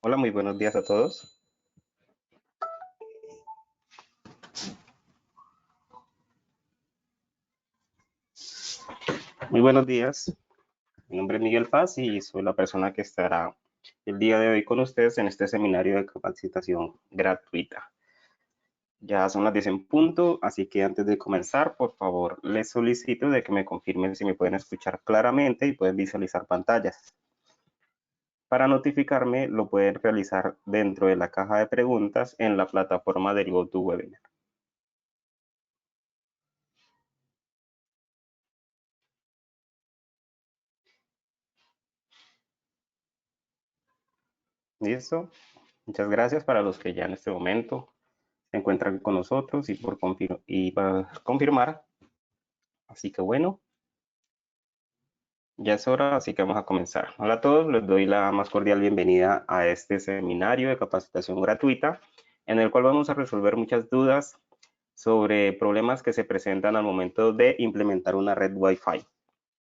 Hola, muy buenos días a todos. Muy buenos días. Mi nombre es Miguel Paz y soy la persona que estará el día de hoy con ustedes en este seminario de capacitación gratuita. Ya son las 10 en punto, así que antes de comenzar, por favor, les solicito de que me confirmen si me pueden escuchar claramente y pueden visualizar pantallas. Para notificarme, lo pueden realizar dentro de la caja de preguntas en la plataforma del GoToWebinar. ¿Listo? Muchas gracias para los que ya en este momento se encuentran con nosotros y para confirmar. Así que bueno, ya es hora, así que vamos a comenzar. Hola a todos, les doy la más cordial bienvenida a este seminario de capacitación gratuita, en el cual vamos a resolver muchas dudas sobre problemas que se presentan al momento de implementar una red Wi-Fi.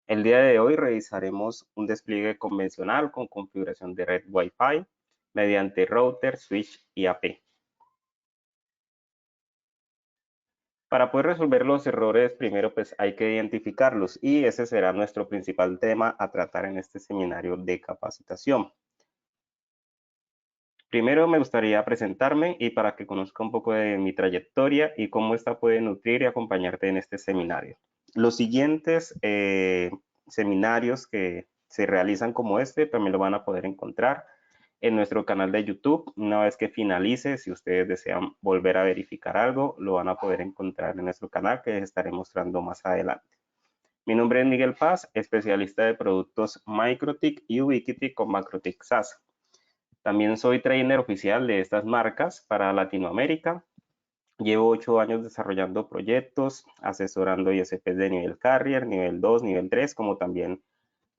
El día de hoy revisaremos un despliegue convencional con configuración de red Wi-Fi mediante router, switch y AP. Para poder resolver los errores, primero pues hay que identificarlos y ese será nuestro principal tema a tratar en este seminario de capacitación. Primero me gustaría presentarme y para que conozca un poco de mi trayectoria y cómo esta puede nutrir y acompañarte en este seminario. Los siguientes seminarios que se realizan como este también lo van a poder encontrar en nuestro canal de YouTube. Una vez que finalice, si ustedes desean volver a verificar algo, lo van a poder encontrar en nuestro canal que les estaré mostrando más adelante. Mi nombre es Miguel Paz, especialista de productos MikroTik y Ubiquiti con MikroTik SaaS. También soy trainer oficial de estas marcas para Latinoamérica. Llevo 8 años desarrollando proyectos, asesorando ISPs de nivel carrier, nivel 2, nivel 3, como también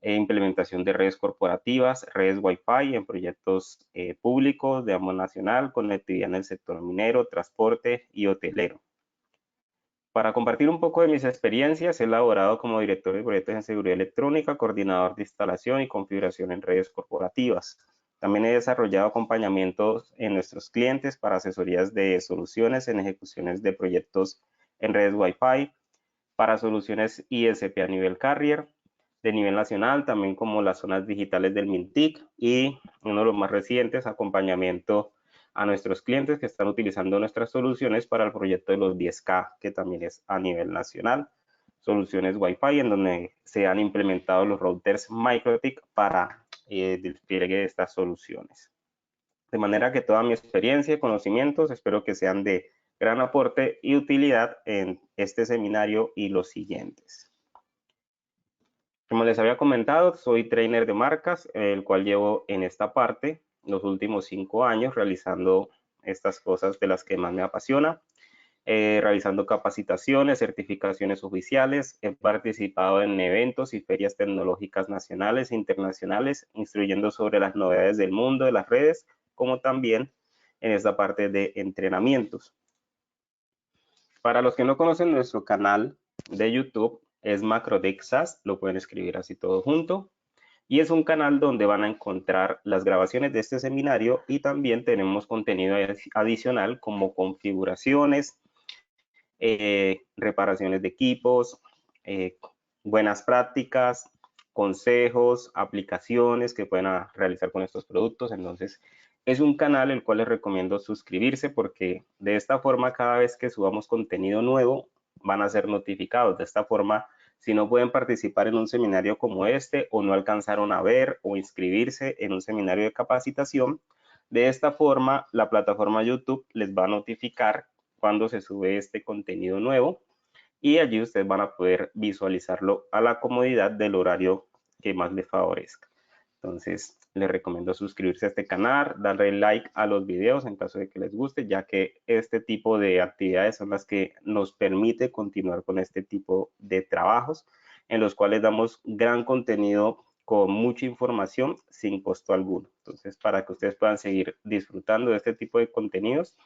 implementación de redes corporativas, redes Wi-Fi en proyectos públicos de ambos nacional, conectividad en el sector minero, transporte y hotelero. Para compartir un poco de mis experiencias, he elaborado como director de proyectos en seguridad electrónica, coordinador de instalación y configuración en redes corporativas. También he desarrollado acompañamientos en nuestros clientes para asesorías de soluciones en ejecuciones de proyectos en redes Wi-Fi, para soluciones ISP a nivel carrier, de nivel nacional, también como las zonas digitales del MINTIC y uno de los más recientes, acompañamiento a nuestros clientes que están utilizando nuestras soluciones para el proyecto de los 10K, que también es a nivel nacional. Soluciones Wi-Fi en donde se han implementado los routers MikroTik para el despliegue de estas soluciones. De manera que toda mi experiencia y conocimientos espero que sean de gran aporte y utilidad en este seminario y los siguientes. Como les había comentado, soy trainer de marcas, el cual llevo en esta parte los últimos 5 años realizando estas cosas de las que más me apasiona, realizando capacitaciones, certificaciones oficiales, he participado en eventos y ferias tecnológicas nacionales e internacionales, instruyendo sobre las novedades del mundo de las redes, como también en esta parte de entrenamientos. Para los que no conocen nuestro canal de YouTube, es MikroTik SaaS, lo pueden escribir así todo junto. Y es un canal donde van a encontrar las grabaciones de este seminario y también tenemos contenido adicional como configuraciones, reparaciones de equipos, buenas prácticas, consejos, aplicaciones que pueden realizar con estos productos. Entonces, es un canal el cual les recomiendo suscribirse porque de esta forma cada vez que subamos contenido nuevo van a ser notificados. De esta forma, si no pueden participar en un seminario como este o no alcanzaron a ver o inscribirse en un seminario de capacitación, de esta forma la plataforma YouTube les va a notificar cuando se sube este contenido nuevo y allí ustedes van a poder visualizarlo a la comodidad del horario que más les favorezca. Entonces, les recomiendo suscribirse a este canal, darle like a los videos en caso de que les guste, ya que este tipo de actividades son las que nos permite continuar con este tipo de trabajos, en los cuales damos gran contenido con mucha información sin costo alguno. Entonces, para que ustedes puedan seguir disfrutando de este tipo de contenidos,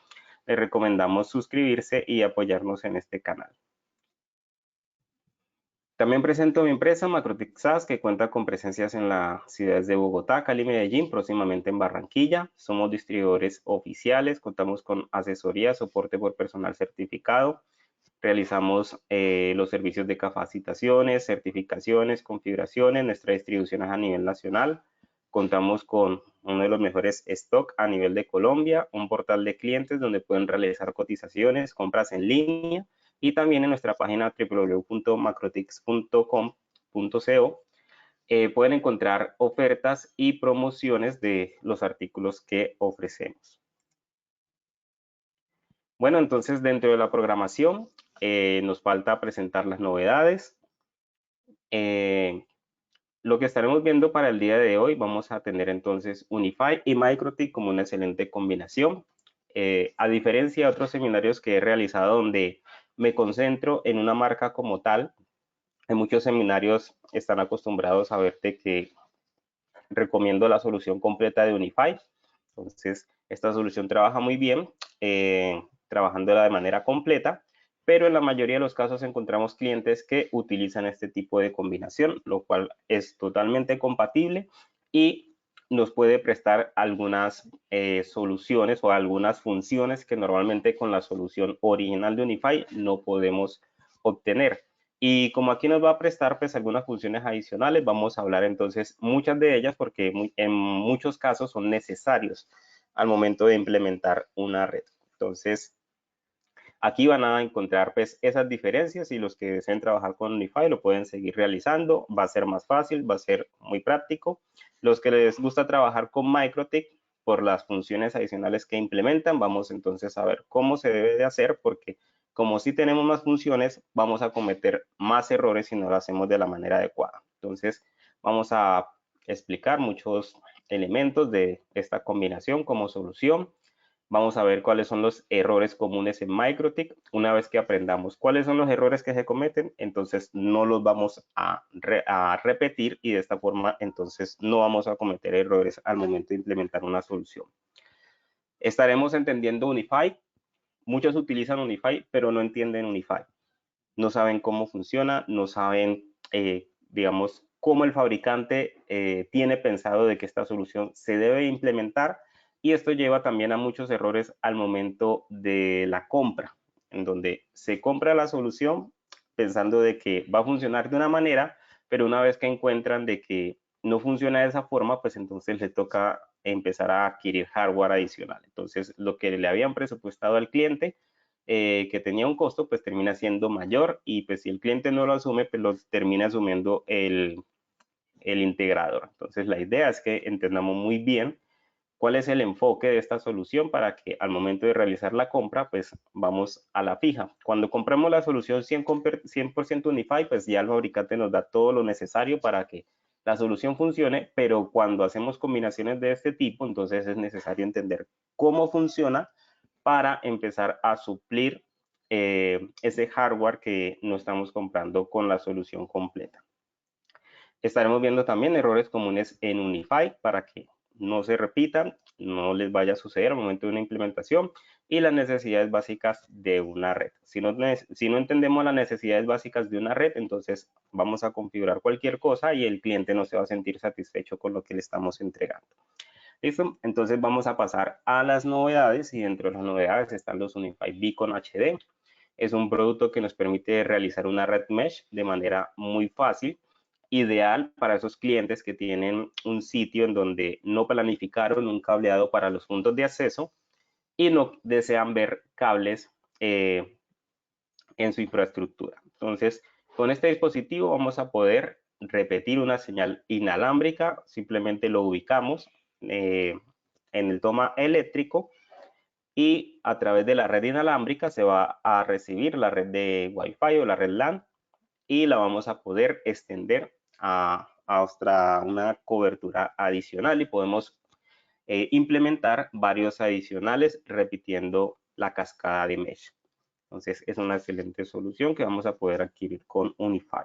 les recomendamos suscribirse y apoyarnos en este canal. También presento mi empresa Macrotic SaaS, que cuenta con presencias en las ciudades de Bogotá, Cali y Medellín, próximamente en Barranquilla. Somos distribuidores oficiales, contamos con asesoría, soporte por personal certificado. Realizamos los servicios de capacitaciones, certificaciones, configuraciones. Nuestra distribución es a nivel nacional. Contamos con uno de los mejores stock a nivel de Colombia, un portal de clientes donde pueden realizar cotizaciones, compras en línea, y también en nuestra página www.macrotix.com.co pueden encontrar ofertas y promociones de los artículos que ofrecemos. Bueno, entonces dentro de la programación nos falta presentar las novedades. Lo que estaremos viendo para el día de hoy, vamos a tener entonces Unify y Microtik como una excelente combinación. A diferencia de otros seminarios que he realizado donde me concentro en una marca como tal, en muchos seminarios están acostumbrados a verte que recomiendo la solución completa de Unify. Entonces, esta solución trabaja muy bien, trabajándola de manera completa, pero en la mayoría de los casos encontramos clientes que utilizan este tipo de combinación, lo cual es totalmente compatible y nos puede prestar algunas soluciones o algunas funciones que normalmente con la solución original de Unify no podemos obtener. Y como aquí nos va a prestar pues algunas funciones adicionales, vamos a hablar entonces muchas de ellas porque en muchos casos son necesarios al momento de implementar una red. Entonces, aquí van a encontrar pues esas diferencias y los que deseen trabajar con Unify lo pueden seguir realizando. Va a ser más fácil, va a ser muy práctico. Los que les gusta trabajar con Microtik por las funciones adicionales que implementan, vamos entonces a ver cómo se debe de hacer porque como si tenemos más funciones, vamos a cometer más errores si no lo hacemos de la manera adecuada. Entonces, vamos a explicar muchos elementos de esta combinación como solución. Vamos a ver cuáles son los errores comunes en Microtik. Una vez que aprendamos cuáles son los errores que se cometen, entonces no los vamos a repetir y de esta forma entonces no vamos a cometer errores al momento de implementar una solución. Estaremos entendiendo Unify. Muchos utilizan Unify, pero no entienden Unify. No saben cómo funciona, no saben, digamos, cómo el fabricante tiene pensado de que esta solución se debe implementar, y esto lleva también a muchos errores al momento de la compra, en donde se compra la solución pensando de que va a funcionar de una manera, pero una vez que encuentran de que no funciona de esa forma, pues entonces le toca empezar a adquirir hardware adicional. Entonces, lo que le habían presupuestado al cliente, que tenía un costo, pues termina siendo mayor, y pues si el cliente no lo asume, pues lo termina asumiendo el integrador. Entonces la idea es que entendamos muy bien cuál es el enfoque de esta solución para que al momento de realizar la compra, pues vamos a la fija. Cuando compramos la solución 100% Unify, pues ya el fabricante nos da todo lo necesario para que la solución funcione, pero cuando hacemos combinaciones de este tipo, entonces es necesario entender cómo funciona para empezar a suplir ese hardware que no estamos comprando con la solución completa. Estaremos viendo también errores comunes en Unify para que no se repitan, no les vaya a suceder al momento de una implementación, y las necesidades básicas de una red. Si no entendemos las necesidades básicas de una red, entonces vamos a configurar cualquier cosa y el cliente no se va a sentir satisfecho con lo que le estamos entregando. ¿Listo? Entonces vamos a pasar a las novedades, y dentro de las novedades están los Unify Beacon HD. Es un producto que nos permite realizar una red mesh de manera muy fácil, ideal para esos clientes que tienen un sitio en donde no planificaron un cableado para los puntos de acceso y no desean ver cables en su infraestructura. Entonces, con este dispositivo vamos a poder repetir una señal inalámbrica, simplemente lo ubicamos en el toma eléctrico, y a través de la red inalámbrica se va a recibir la red de Wi-Fi o la red LAN, y la vamos a poder extender a una cobertura adicional, y podemos implementar varios adicionales repitiendo la cascada de mesh. Entonces es una excelente solución que vamos a poder adquirir con Unify.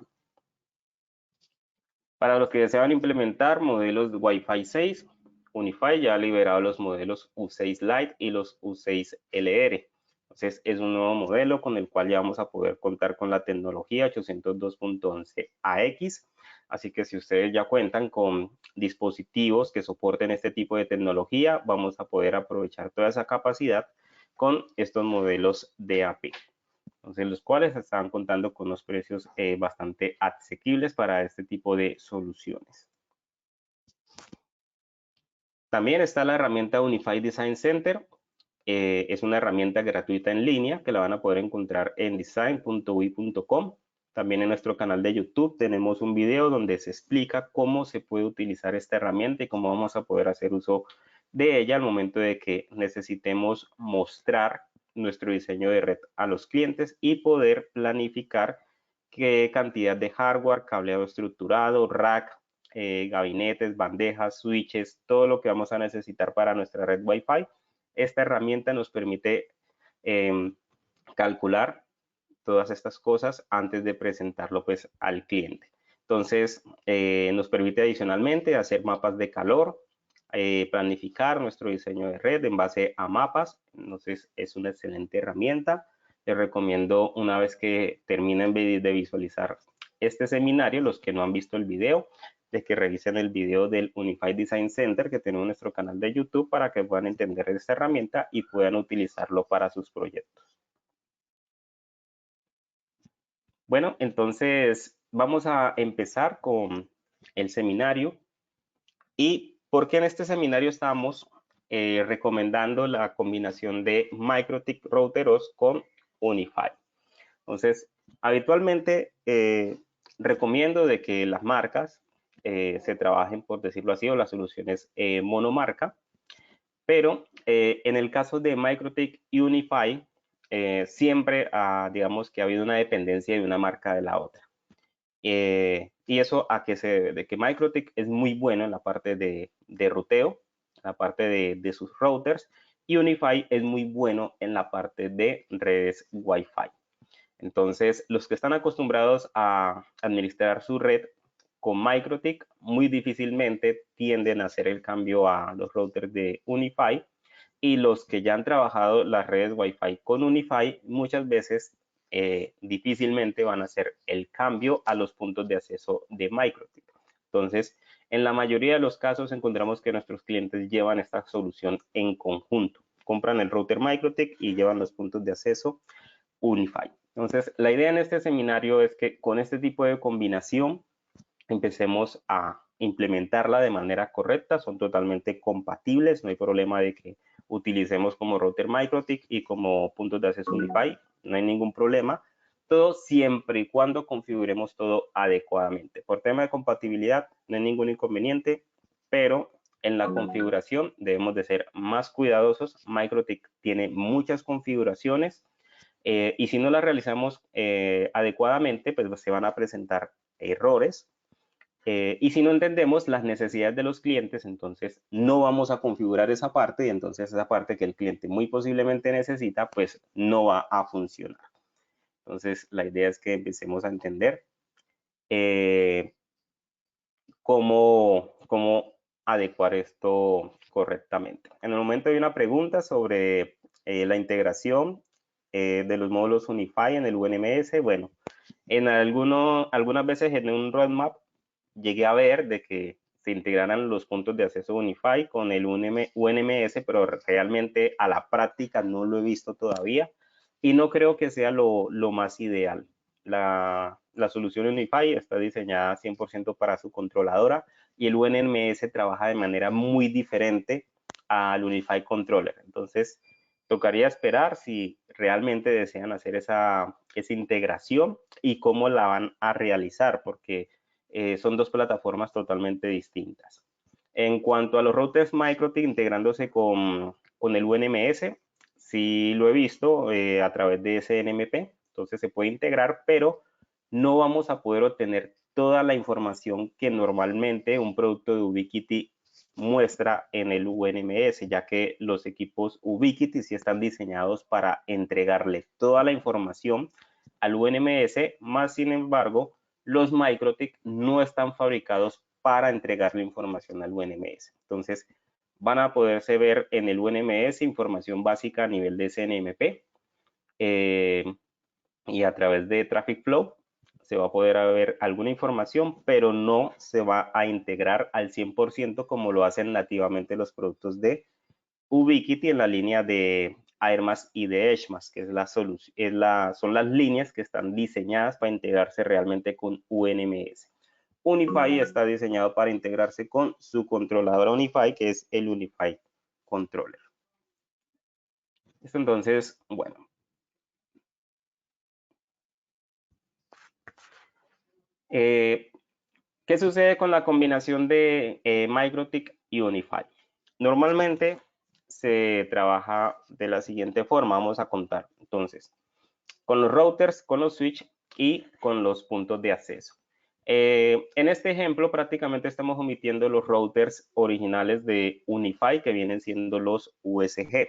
Para los que desean implementar modelos de Wi-Fi 6, Unify ya ha liberado los modelos U6 Lite y los U6 LR. Entonces es un nuevo modelo con el cual ya vamos a poder contar con la tecnología 802.11ax. Así que si ustedes ya cuentan con dispositivos que soporten este tipo de tecnología, vamos a poder aprovechar toda esa capacidad con estos modelos de AP. Entonces, los cuales están contando con unos precios bastante asequibles para este tipo de soluciones. También está la herramienta Unified Design Center. Es una herramienta gratuita en línea que la van a poder encontrar en design.ui.com. También en nuestro canal de YouTube tenemos un video donde se explica cómo se puede utilizar esta herramienta y cómo vamos a poder hacer uso de ella al momento de que necesitemos mostrar nuestro diseño de red a los clientes y poder planificar qué cantidad de hardware, cableado estructurado, rack, gabinetes, bandejas, switches, todo lo que vamos a necesitar para nuestra red Wi-Fi. Esta herramienta nos permite calcular todas estas cosas antes de presentarlo pues al cliente. Entonces, nos permite adicionalmente hacer mapas de calor, planificar nuestro diseño de red en base a mapas. Entonces, es una excelente herramienta. Les recomiendo, una vez que terminen de visualizar este seminario, los que no han visto el video, de que revisen el video del Unified Design Center que tenemos en nuestro canal de YouTube para que puedan entender esta herramienta y puedan utilizarlo para sus proyectos. Bueno, entonces vamos a empezar con el seminario. ¿Y por qué en este seminario estamos recomendando la combinación de MikroTik Router OS con Unified? Entonces, habitualmente recomiendo de que las marcas se trabajen, por decirlo así, o las soluciones monomarca, pero en el caso de MikroTik y Unified, siempre digamos que ha habido una dependencia de una marca de la otra. ¿Y eso a qué se debe? De que MikroTik es muy bueno en la parte de ruteo, en la parte de sus routers, y Unified es muy bueno en la parte de redes Wi-Fi. Entonces, los que están acostumbrados a administrar su red con MikroTik muy difícilmente tienden a hacer el cambio a los routers de Unified, y los que ya han trabajado las redes Wi-Fi con Unified muchas veces difícilmente van a hacer el cambio a los puntos de acceso de MikroTik. Entonces, en la mayoría de los casos encontramos que nuestros clientes llevan esta solución en conjunto. Compran el router MikroTik y llevan los puntos de acceso Unified. Entonces, la idea en este seminario es que con este tipo de combinación empecemos a implementarla de manera correcta. Son totalmente compatibles, no hay problema de que utilicemos como router MikroTik y como puntos de acceso Unified, no hay ningún problema. Todo siempre y cuando configuremos todo adecuadamente. Por tema de compatibilidad no hay ningún inconveniente, pero en la configuración debemos de ser más cuidadosos. MikroTik tiene muchas configuraciones y si no las realizamos adecuadamente, pues se van a presentar errores. Y si no entendemos las necesidades de los clientes, entonces no vamos a configurar esa parte y entonces esa parte que el cliente muy posiblemente necesita, pues no va a funcionar. Entonces la idea es que empecemos a entender cómo adecuar esto correctamente. En el momento hay una pregunta sobre la integración de los módulos Unified en el UNMS. Bueno, algunas veces en un roadmap llegué a ver de que se integraran los puntos de acceso Unified con el UNMS, pero realmente a la práctica no lo he visto todavía y no creo que sea lo más ideal. La solución Unified está diseñada 100% para su controladora y el UNMS trabaja de manera muy diferente al Unified Controller. Entonces, tocaría esperar si realmente desean hacer esa integración y cómo la van a realizar, porque son dos plataformas totalmente distintas. En cuanto a los routers MikroTik integrándose con el UNMS, sí lo he visto a través de SNMP, entonces se puede integrar, pero no vamos a poder obtener toda la información que normalmente un producto de Ubiquiti muestra en el UNMS, ya que los equipos Ubiquiti sí están diseñados para entregarle toda la información al UNMS, más sin embargo, los MikroTik no están fabricados para entregar la información al UNMS. Entonces, van a poderse ver en el UNMS información básica a nivel de SNMP, y a través de Traffic Flow se va a poder ver alguna información, pero no se va a integrar al 100% como lo hacen nativamente los productos de Ubiquiti en la línea de AirMask y de EdgeMask, que es la solución, son las líneas que están diseñadas para integrarse realmente con UNMS. Unify está diseñado para integrarse con su controladora Unify, que es el Unify Controller. Esto entonces, bueno. ¿Qué sucede con la combinación de MikroTik y Unify? Normalmente se trabaja de la siguiente forma, vamos a contar. Entonces, con los routers, con los switch y con los puntos de acceso. En este ejemplo prácticamente estamos omitiendo los routers originales de Unify que vienen siendo los USG.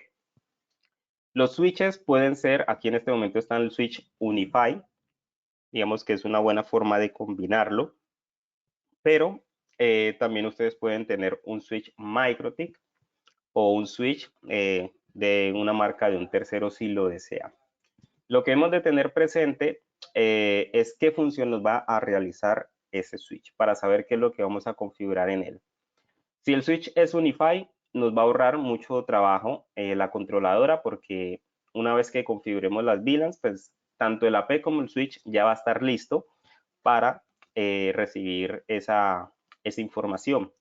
Los switches pueden ser, aquí en este momento está el switch Unify, digamos que es una buena forma de combinarlo, pero también ustedes pueden tener un switch MikroTik o un switch de una marca de un tercero si lo desean. Lo que hemos de tener presente es qué función nos va a realizar ese switch para saber qué es lo que vamos a configurar en él. Si el switch es Unify, nos va a ahorrar mucho trabajo la controladora porque una vez que configuremos las VLANs, pues tanto el AP como el switch ya va a estar listo para recibir esa información.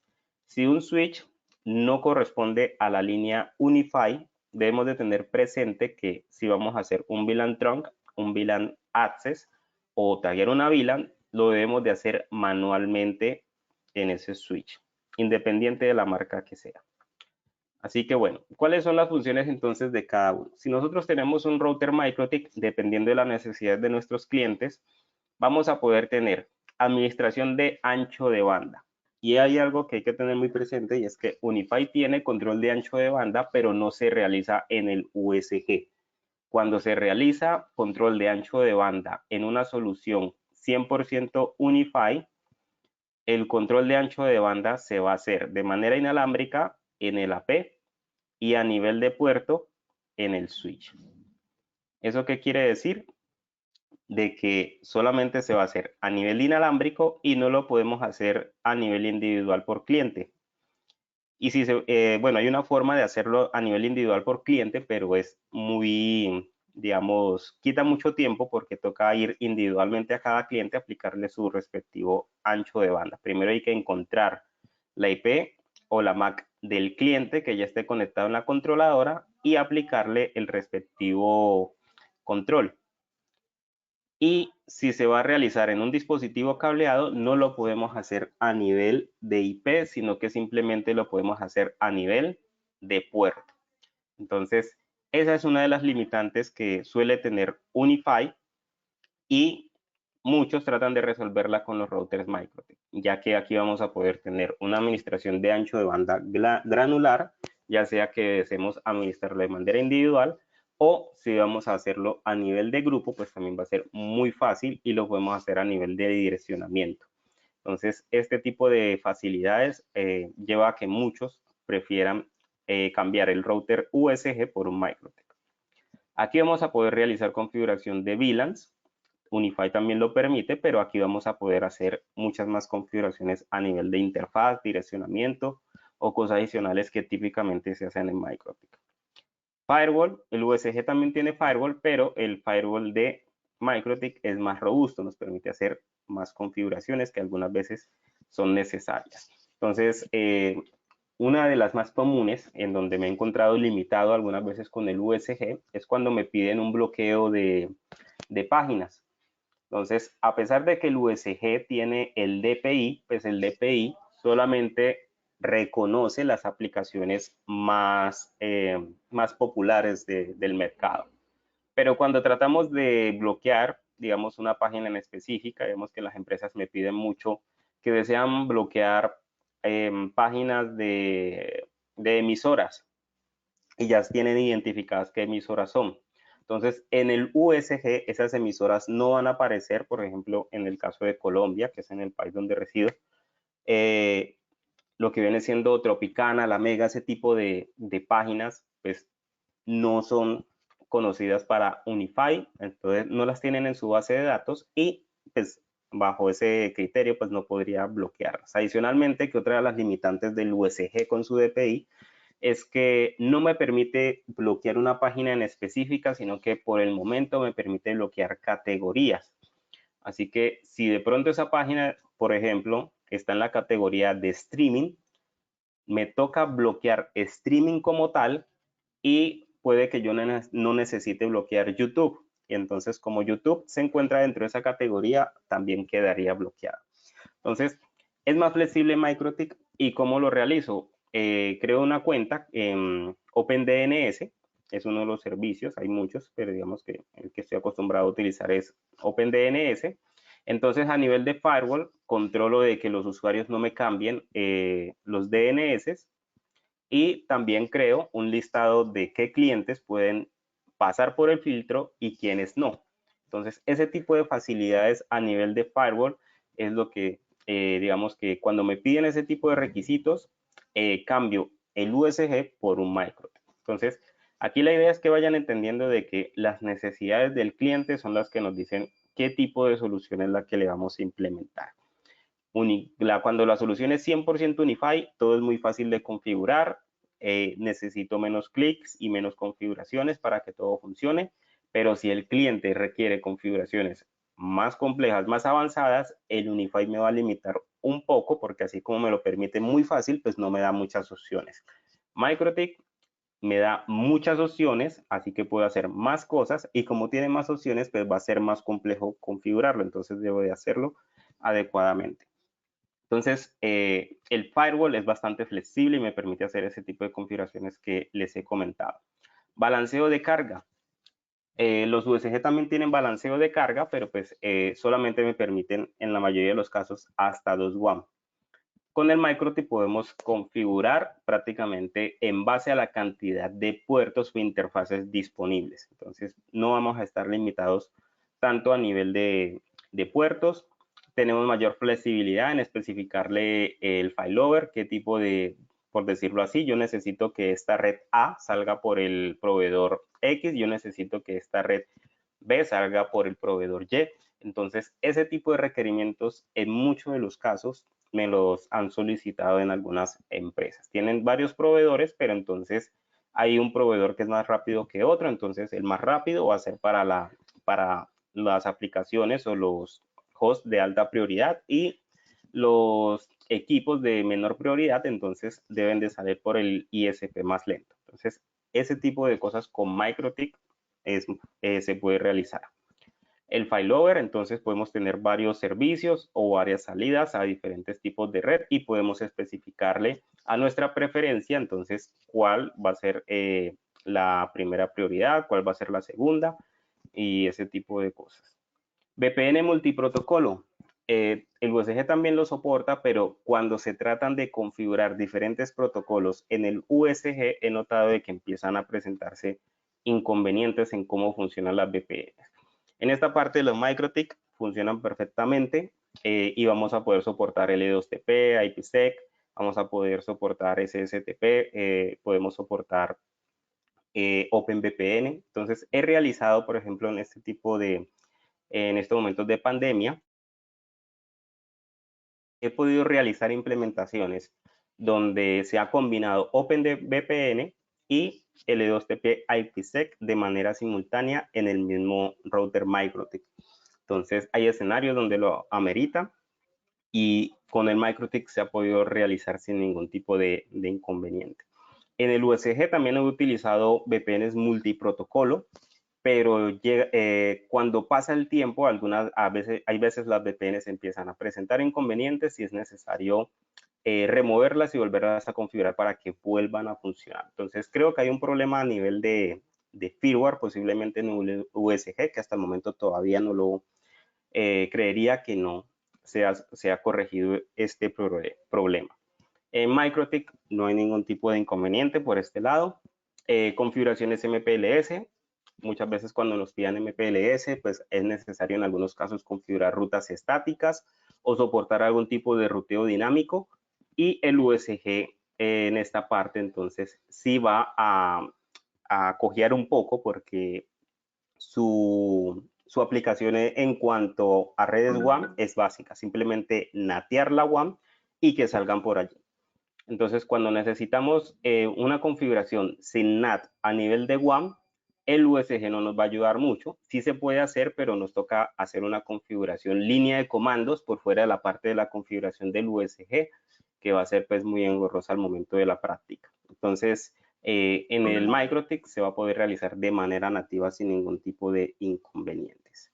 Si un switch no corresponde a la línea Unify, debemos de tener presente que si vamos a hacer un VLAN trunk, un VLAN access o taggear una VLAN, lo debemos de hacer manualmente en ese switch, independiente de la marca que sea. Así que bueno, ¿cuáles son las funciones entonces de cada uno? Si nosotros tenemos un router MikroTik, dependiendo de las necesidades de nuestros clientes, vamos a poder tener administración de ancho de banda. Y hay algo que hay que tener muy presente y es que Unify tiene control de ancho de banda, pero no se realiza en el USG. Cuando se realiza control de ancho de banda en una solución 100% Unify, el control de ancho de banda se va a hacer de manera inalámbrica en el AP y a nivel de puerto en el switch. ¿Eso qué quiere decir? De que solamente se va a hacer a nivel inalámbrico y no lo podemos hacer a nivel individual por cliente. Y si bueno, hay una forma de hacerlo a nivel individual por cliente, pero es muy, digamos, quita mucho tiempo porque toca ir individualmente a cada cliente a aplicarle su respectivo ancho de banda. Primero hay que encontrar la IP o la MAC del cliente que ya esté conectado en la controladora y aplicarle el respectivo control. Y si se va a realizar en un dispositivo cableado, no lo podemos hacer a nivel de IP, sino que simplemente lo podemos hacer a nivel de puerto. Entonces, esa es una de las limitantes que suele tener Unify y muchos tratan de resolverla con los routers MikroTik, ya que aquí vamos a poder tener una administración de ancho de banda granular, ya sea que deseemos administrarlo de manera individual o si vamos a hacerlo a nivel de grupo, pues también va a ser muy fácil y lo podemos hacer a nivel de direccionamiento. Entonces, este tipo de facilidades lleva a que muchos prefieran cambiar el router USG por un MikroTik. Aquí vamos a poder realizar configuración de VLANs. Unify también lo permite, pero aquí vamos a poder hacer muchas más configuraciones a nivel de interfaz, direccionamiento o cosas adicionales que típicamente se hacen en MikroTik. Firewall, el USG también tiene firewall, pero el firewall de MikroTik es más robusto, nos permite hacer más configuraciones que algunas veces son necesarias. Entonces, una de las más comunes en donde me he encontrado limitado algunas veces con el USG es cuando me piden un bloqueo de páginas. Entonces, a pesar de que el USG tiene el DPI, pues el DPI solamente reconoce las aplicaciones más populares del mercado. Pero cuando tratamos de bloquear, digamos, una página en específica, vemos que las empresas me piden mucho que desean bloquear páginas de emisoras y ya tienen identificadas qué emisoras son. Entonces, en el USG, esas emisoras no van a aparecer, por ejemplo, en el caso de Colombia, que es en el país donde resido, lo que viene siendo Tropicana, La Mega, ese tipo de páginas, pues no son conocidas para Unify, entonces no las tienen en su base de datos y pues bajo ese criterio pues no podría bloquearlas. Adicionalmente, que otra de las limitantes del USG con su DPI es que no me permite bloquear una página en específica, sino que por el momento me permite bloquear categorías. Así que si de pronto esa página, por ejemplo, está en la categoría de streaming, me toca bloquear streaming como tal y puede que yo no necesite bloquear YouTube. Y entonces, como YouTube se encuentra dentro de esa categoría, también quedaría bloqueado. Entonces, es más flexible MikroTik. ¿Y cómo lo realizo? Creo una cuenta en OpenDNS, es uno de los servicios, hay muchos, pero digamos que el que estoy acostumbrado a utilizar es OpenDNS. Entonces, a nivel de firewall, controlo de que los usuarios no me cambien los DNS y también creo un listado de qué clientes pueden pasar por el filtro y quiénes no. Entonces, ese tipo de facilidades a nivel de firewall es lo que, digamos que cuando me piden ese tipo de requisitos, cambio el USG por un MikroTik. Entonces, aquí la idea es que vayan entendiendo de que las necesidades del cliente son las que nos dicen qué tipo de solución es la que le vamos a implementar. Cuando la solución es 100% Unify, todo es muy fácil de configurar. Necesito menos clics y menos configuraciones para que todo funcione. Pero si el cliente requiere configuraciones más complejas, más avanzadas, el Unify me va a limitar un poco porque así como me lo permite muy fácil, pues no me da muchas opciones. MikroTik me da muchas opciones, así que puedo hacer más cosas y como tiene más opciones, pues va a ser más complejo configurarlo. Entonces debo de hacerlo adecuadamente. Entonces, el firewall es bastante flexible y me permite hacer ese tipo de configuraciones que les he comentado. Balanceo de carga. Los USG también tienen balanceo de carga, pero pues solamente me permiten en la mayoría de los casos hasta 2 WAM. Con el MikroTik podemos configurar prácticamente en base a la cantidad de puertos o interfaces disponibles. Entonces, no vamos a estar limitados tanto a nivel de puertos. Tenemos mayor flexibilidad en especificarle el failover, qué tipo de, por decirlo así, yo necesito que esta red A salga por el proveedor X, yo necesito que esta red B salga por el proveedor Y. Entonces, ese tipo de requerimientos en muchos de los casos me los han solicitado en algunas empresas. Tienen varios proveedores, pero entonces hay un proveedor que es más rápido que otro, entonces el más rápido va a ser para las aplicaciones o los hosts de alta prioridad y los equipos de menor prioridad, entonces deben de salir por el ISP más lento. Entonces, ese tipo de cosas con MikroTik se puede realizar. El failover, entonces podemos tener varios servicios o varias salidas a diferentes tipos de red y podemos especificarle a nuestra preferencia, entonces, cuál va a ser la primera prioridad, cuál va a ser la segunda y ese tipo de cosas. VPN multiprotocolo. El USG también lo soporta, pero cuando se tratan de configurar diferentes protocolos en el USG, he notado de que empiezan a presentarse inconvenientes en cómo funcionan las VPN. En esta parte los MikroTik funcionan perfectamente y vamos a poder soportar L2TP, IPsec, vamos a poder soportar SSTP, podemos soportar OpenVPN. Entonces, he realizado, por ejemplo, en este tipo de, en estos momentos de pandemia, he podido realizar implementaciones donde se ha combinado OpenVPN y L2TP IPsec de manera simultánea en el mismo router MikroTik. Entonces, hay escenarios donde lo amerita y con el MikroTik se ha podido realizar sin ningún tipo de inconveniente. En el USG también he utilizado VPNs multiprotocolo, pero cuando pasa el tiempo, hay veces las VPNs empiezan a presentar inconvenientes y es necesario removerlas y volverlas a configurar para que vuelvan a funcionar. Entonces, creo que hay un problema a nivel de firmware, posiblemente en USG, que hasta el momento todavía no lo creería que no se ha corregido este problema. En MikroTik no hay ningún tipo de inconveniente por este lado. Configuraciones MPLS. Muchas veces cuando nos pidan MPLS, pues es necesario en algunos casos configurar rutas estáticas o soportar algún tipo de ruteo dinámico. Y el USG en esta parte, entonces, sí va a cojear un poco porque su aplicación en cuanto a redes WAN es básica, simplemente natear la WAN y que salgan por allí. Entonces, cuando necesitamos una configuración sin NAT a nivel de WAN, el USG no nos va a ayudar mucho. Sí se puede hacer, pero nos toca hacer una configuración línea de comandos por fuera de la parte de la configuración del USG, que va a ser pues muy engorrosa al momento de la práctica. Entonces, en el MikroTik se va a poder realizar de manera nativa sin ningún tipo de inconvenientes.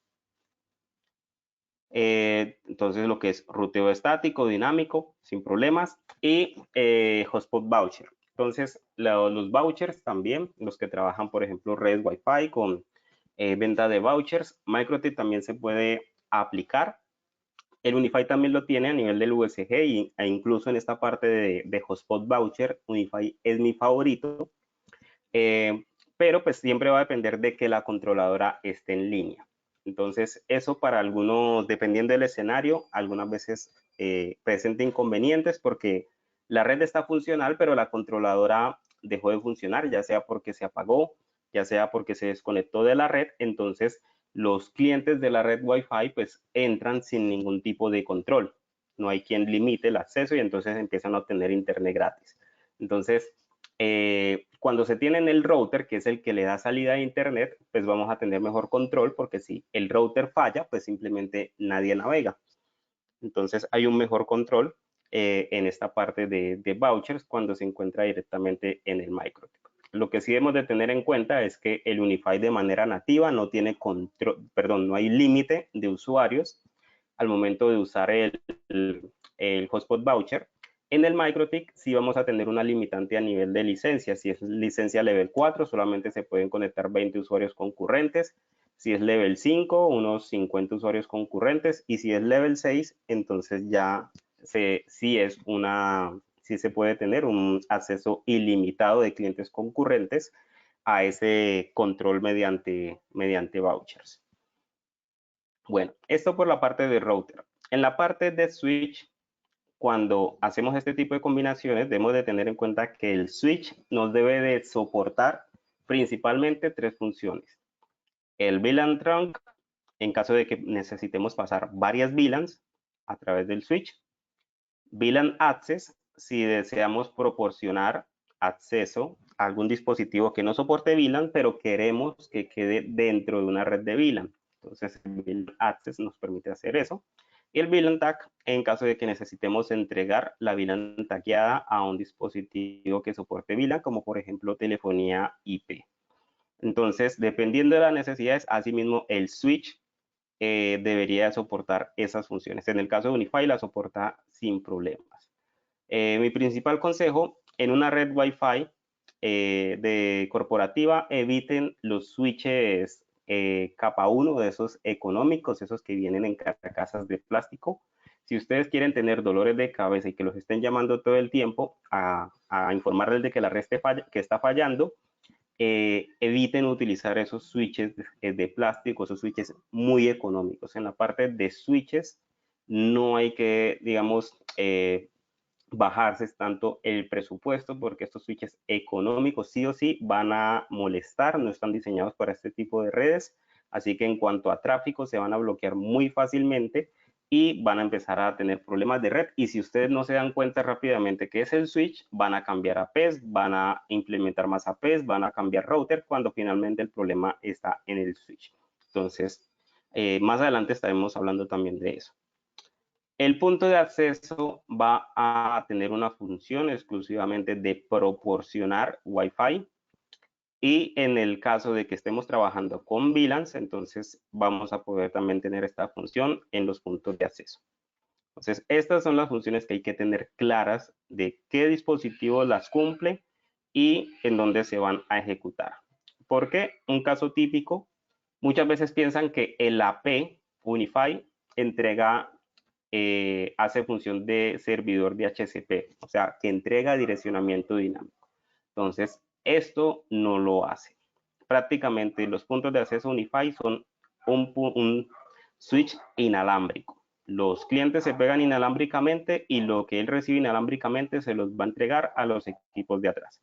Entonces, lo que es ruteo estático, dinámico, sin problemas, y hotspot voucher. Entonces, los vouchers también, los que trabajan, por ejemplo, redes Wi-Fi con venta de vouchers, MikroTik también se puede aplicar. El Unify también lo tiene a nivel del USG e incluso en esta parte de hotspot voucher, Unify es mi favorito, pero pues siempre va a depender de que la controladora esté en línea. Entonces, eso para algunos, dependiendo del escenario, algunas veces presenta inconvenientes porque la red está funcional, pero la controladora dejó de funcionar, ya sea porque se apagó, ya sea porque se desconectó de la red. Entonces, los clientes de la red Wi-Fi pues entran sin ningún tipo de control. No hay quien limite el acceso y entonces empiezan a obtener internet gratis. Entonces, cuando se tiene en el router, que es el que le da salida a internet, pues vamos a tener mejor control porque si el router falla, pues simplemente nadie navega. Entonces hay un mejor control en esta parte de vouchers cuando se encuentra directamente en el MikroTik. Lo que sí debemos de tener en cuenta es que el Unify de manera nativa no tiene control, perdón, no hay límite de usuarios al momento de usar el hotspot voucher. En el MikroTik sí vamos a tener una limitante a nivel de licencia. Si es licencia level 4, solamente se pueden conectar 20 usuarios concurrentes. Si es level 5, unos 50 usuarios concurrentes. Y si es level 6, entonces ya sí se puede tener un acceso ilimitado de clientes concurrentes a ese control mediante vouchers. Bueno, esto por la parte de router. En la parte de switch, cuando hacemos este tipo de combinaciones, debemos de tener en cuenta que el switch nos debe de soportar principalmente tres funciones. El VLAN trunk, en caso de que necesitemos pasar varias VLANs a través del switch. VLAN access, si deseamos proporcionar acceso a algún dispositivo que no soporte VLAN, pero queremos que quede dentro de una red de VLAN. Entonces, el VLAN access nos permite hacer eso. Y el VLAN tag, en caso de que necesitemos entregar la VLAN tagueada a un dispositivo que soporte VLAN, como por ejemplo telefonía IP. Entonces, dependiendo de las necesidades, asimismo el switch debería soportar esas funciones. En el caso de Unify la soporta sin problemas. Mi principal consejo, en una red Wi-Fi de corporativa, eviten los switches capa 1 de esos económicos, esos que vienen en carcasas de plástico. Si ustedes quieren tener dolores de cabeza y que los estén llamando todo el tiempo a informarles de que la red que está fallando, eviten utilizar esos switches de plástico, esos switches muy económicos. En la parte de switches no hay que, digamos, bajarse tanto el presupuesto porque estos switches económicos sí o sí van a molestar, no están diseñados para este tipo de redes, así que en cuanto a tráfico se van a bloquear muy fácilmente y van a empezar a tener problemas de red. Y si ustedes no se dan cuenta rápidamente que es el switch, van a cambiar APs, van a implementar más APs, van a cambiar router cuando finalmente el problema está en el switch. Entonces, más adelante estaremos hablando también de eso. El punto de acceso va a tener una función exclusivamente de proporcionar Wi-Fi. Y en el caso de que estemos trabajando con VLANs, entonces vamos a poder también tener esta función en los puntos de acceso. Entonces, estas son las funciones que hay que tener claras de qué dispositivo las cumple y en dónde se van a ejecutar. Porque un caso típico, muchas veces piensan que el AP Unify entrega, hace función de servidor de HCP, o sea, que entrega direccionamiento dinámico. Entonces, esto no lo hace. Prácticamente los puntos de acceso Unify son un switch inalámbrico. Los clientes se pegan inalámbricamente y lo que él recibe inalámbricamente se los va a entregar a los equipos de atrás.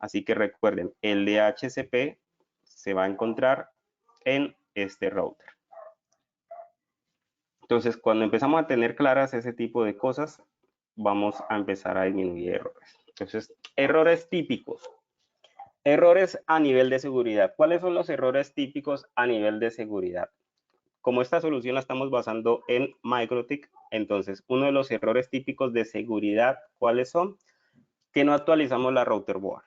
Así que recuerden, el DHCP se va a encontrar en este router. Entonces, cuando empezamos a tener claras ese tipo de cosas, vamos a empezar a disminuir errores. Entonces, errores típicos. Errores a nivel de seguridad. ¿Cuáles son los errores típicos a nivel de seguridad? Como esta solución la estamos basando en MikroTik, entonces uno de los errores típicos de seguridad, ¿cuáles son? Que no actualizamos la router board.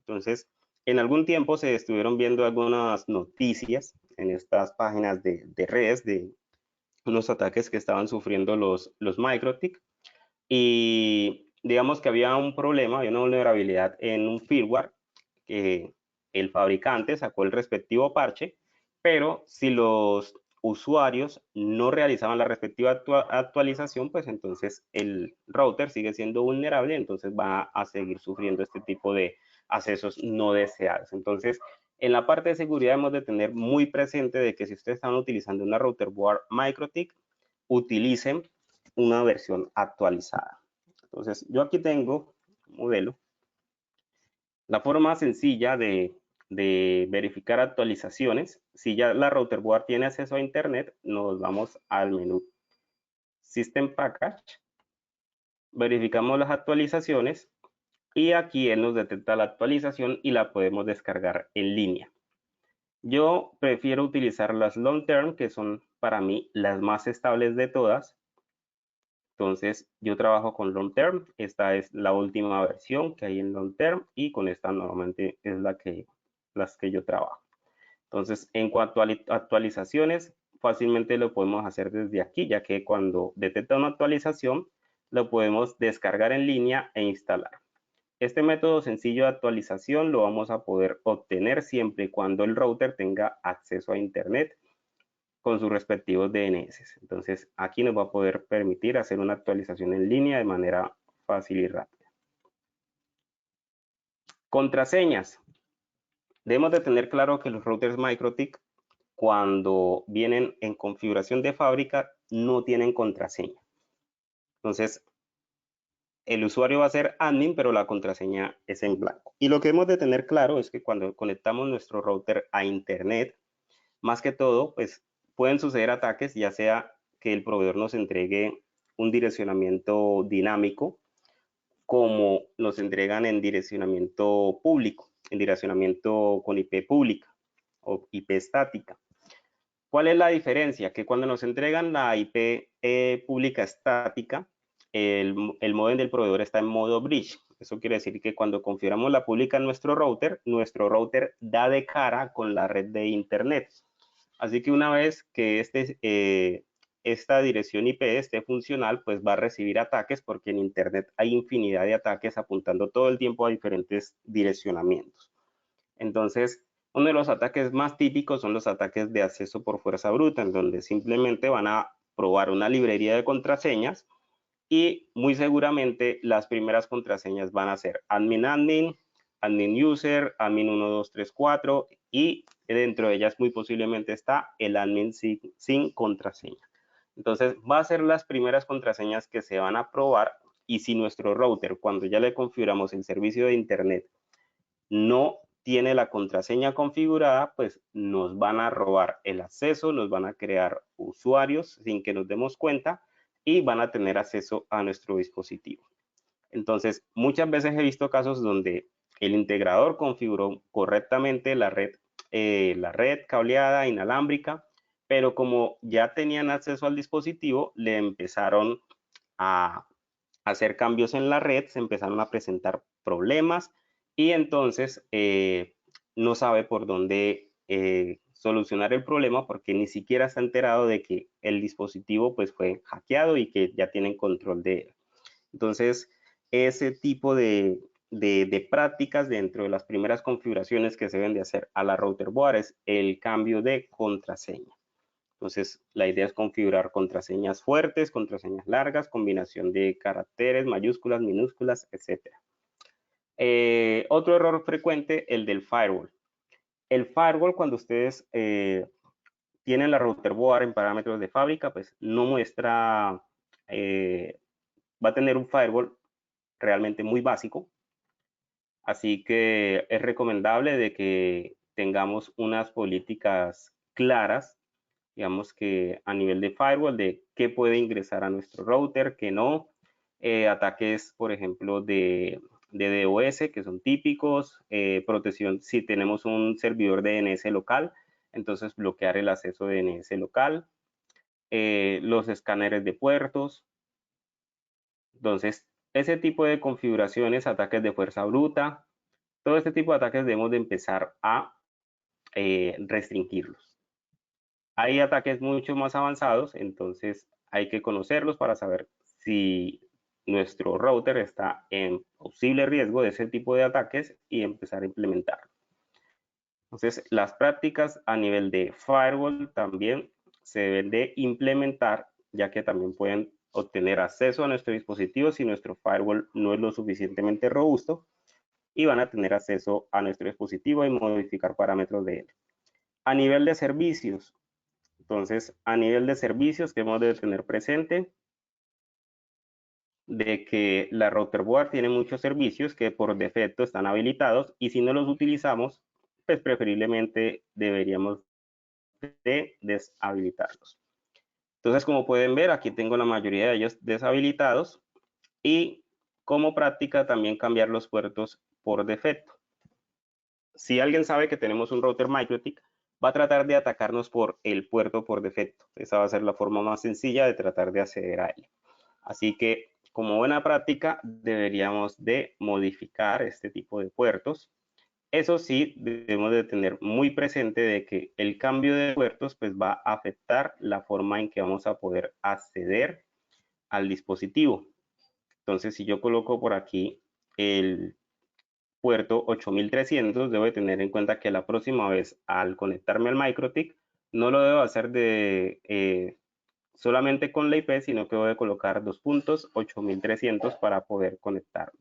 Entonces, en algún tiempo se estuvieron viendo algunas noticias en estas páginas de redes de unos ataques que estaban sufriendo los MikroTik, y digamos que había un problema, había una vulnerabilidad en un firmware que el fabricante sacó el respectivo parche, pero si los usuarios no realizaban la respectiva actualización, pues entonces el router sigue siendo vulnerable, entonces va a seguir sufriendo este tipo de accesos no deseados. Entonces, en la parte de seguridad hemos de tener muy presente de que si ustedes están utilizando una router board MikroTik, utilicen una versión actualizada. Entonces, yo aquí tengo un modelo. La forma sencilla de verificar actualizaciones, si ya la router board tiene acceso a internet, nos vamos al menú System Package, verificamos las actualizaciones y aquí él nos detecta la actualización y la podemos descargar en línea. Yo prefiero utilizar las long term, que son para mí las más estables de todas. Entonces, yo trabajo con long term. Esta es la última versión que hay en long term y con esta normalmente es las que yo trabajo. Entonces, en cuanto a actualizaciones, fácilmente lo podemos hacer desde aquí, ya que cuando detecta una actualización, lo podemos descargar en línea e instalar. Este método sencillo de actualización lo vamos a poder obtener siempre y cuando el router tenga acceso a internet con sus respectivos DNS. Entonces, aquí nos va a poder permitir hacer una actualización en línea de manera fácil y rápida. Contraseñas. Debemos de tener claro que los routers MikroTik, cuando vienen en configuración de fábrica, no tienen contraseña. Entonces, el usuario va a ser admin, pero la contraseña es en blanco. Y lo que hemos de tener claro es que cuando conectamos nuestro router a internet, más que todo, pues pueden suceder ataques, ya sea que el proveedor nos entregue un direccionamiento dinámico, como nos entregan en direccionamiento público, en direccionamiento con IP pública o IP estática. ¿Cuál es la diferencia? Que cuando nos entregan la IP pública estática, el módem del proveedor está en modo bridge. Eso quiere decir que cuando configuramos la pública en nuestro router da de cara con la red de internet. Así que una vez que esta dirección IP esté funcional, pues va a recibir ataques, porque en internet hay infinidad de ataques apuntando todo el tiempo a diferentes direccionamientos. Entonces, uno de los ataques más típicos son los ataques de acceso por fuerza bruta, en donde simplemente van a probar una librería de contraseñas y muy seguramente las primeras contraseñas van a ser admin admin, admin user, admin 1234 y dentro de ellas muy posiblemente está el admin sin contraseña. Entonces va a ser las primeras contraseñas que se van a probar, y si nuestro router, cuando ya le configuramos el servicio de internet, no tiene la contraseña configurada, pues nos van a robar el acceso, nos van a crear usuarios sin que nos demos cuenta y van a tener acceso a nuestro dispositivo. Entonces, muchas veces he visto casos donde el integrador configuró correctamente la red cableada inalámbrica, pero como ya tenían acceso al dispositivo, le empezaron a hacer cambios en la red, se empezaron a presentar problemas y entonces no sabe por dónde solucionar el problema, porque ni siquiera se ha enterado de que el dispositivo pues fue hackeado y que ya tienen control de él. Entonces, ese tipo de prácticas dentro de las primeras configuraciones que se deben de hacer a la router board es el cambio de contraseña. Entonces, la idea es configurar contraseñas fuertes, contraseñas largas, combinación de caracteres, mayúsculas, minúsculas, etc. Otro error frecuente, el del firewall. El firewall, cuando ustedes tienen la router board en parámetros de fábrica, pues no muestra, va a tener un firewall realmente muy básico. Así que es recomendable de que tengamos unas políticas claras, digamos que a nivel de firewall, de qué puede ingresar a nuestro router, qué no. Ataques, por ejemplo, de DOS, que son típicos. Protección, si tenemos un servidor de DNS local, entonces bloquear el acceso de DNS local. Los escáneres de puertos. Entonces, ese tipo de configuraciones, ataques de fuerza bruta, todo este tipo de ataques debemos de empezar a restringirlos. Hay ataques mucho más avanzados, entonces hay que conocerlos para saber si nuestro router está en posible riesgo de ese tipo de ataques y empezar a implementarlo. Entonces, las prácticas a nivel de firewall también se deben de implementar, ya que también pueden obtener acceso a nuestro dispositivo si nuestro firewall no es lo suficientemente robusto, y van a tener acceso a nuestro dispositivo y modificar parámetros de él. A nivel de servicios, entonces, a nivel de servicios que hemos de tener presente, de que la router board tiene muchos servicios que por defecto están habilitados y si no los utilizamos, pues preferiblemente deberíamos de deshabilitarlos. Entonces, como pueden ver, aquí tengo la mayoría de ellos deshabilitados y como práctica también cambiar los puertos por defecto. Si alguien sabe que tenemos un router MikroTik, va a tratar de atacarnos por el puerto por defecto. Esa va a ser la forma más sencilla de tratar de acceder a él. Así que, como buena práctica, deberíamos de modificar este tipo de puertos. Eso sí, debemos de tener muy presente de que el cambio de puertos pues va a afectar la forma en que vamos a poder acceder al dispositivo. Entonces, si yo coloco por aquí el puerto 8300, debo de tener en cuenta que la próxima vez al conectarme al MikroTik, no lo debo hacer solamente con la IP, sino que voy a colocar 2.8300 para poder conectarme.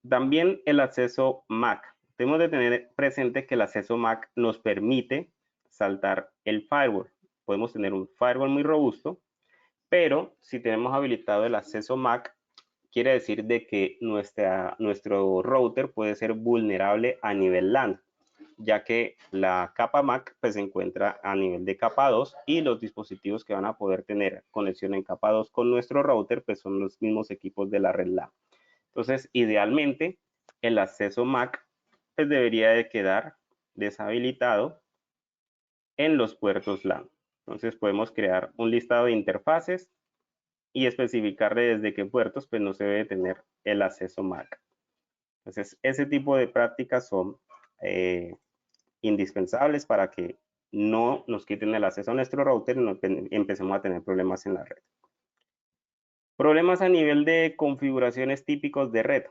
También el acceso MAC. Tenemos de tener presente que el acceso MAC nos permite saltar el firewall. Podemos tener un firewall muy robusto, pero si tenemos habilitado el acceso MAC, quiere decir de que nuestro router puede ser vulnerable a nivel LAN, ya que la capa MAC pues, se encuentra a nivel de capa 2 y los dispositivos que van a poder tener conexión en capa 2 con nuestro router pues, son los mismos equipos de la red LAN. Entonces, idealmente, el acceso MAC pues, debería de quedar deshabilitado en los puertos LAN. Entonces, podemos crear un listado de interfaces y especificar desde qué puertos pues, no se debe tener el acceso MAC. Entonces, ese tipo de prácticas son indispensables para que no nos quiten el acceso a nuestro router y no empecemos a tener problemas en la red. Problemas a nivel de configuraciones típicos de red.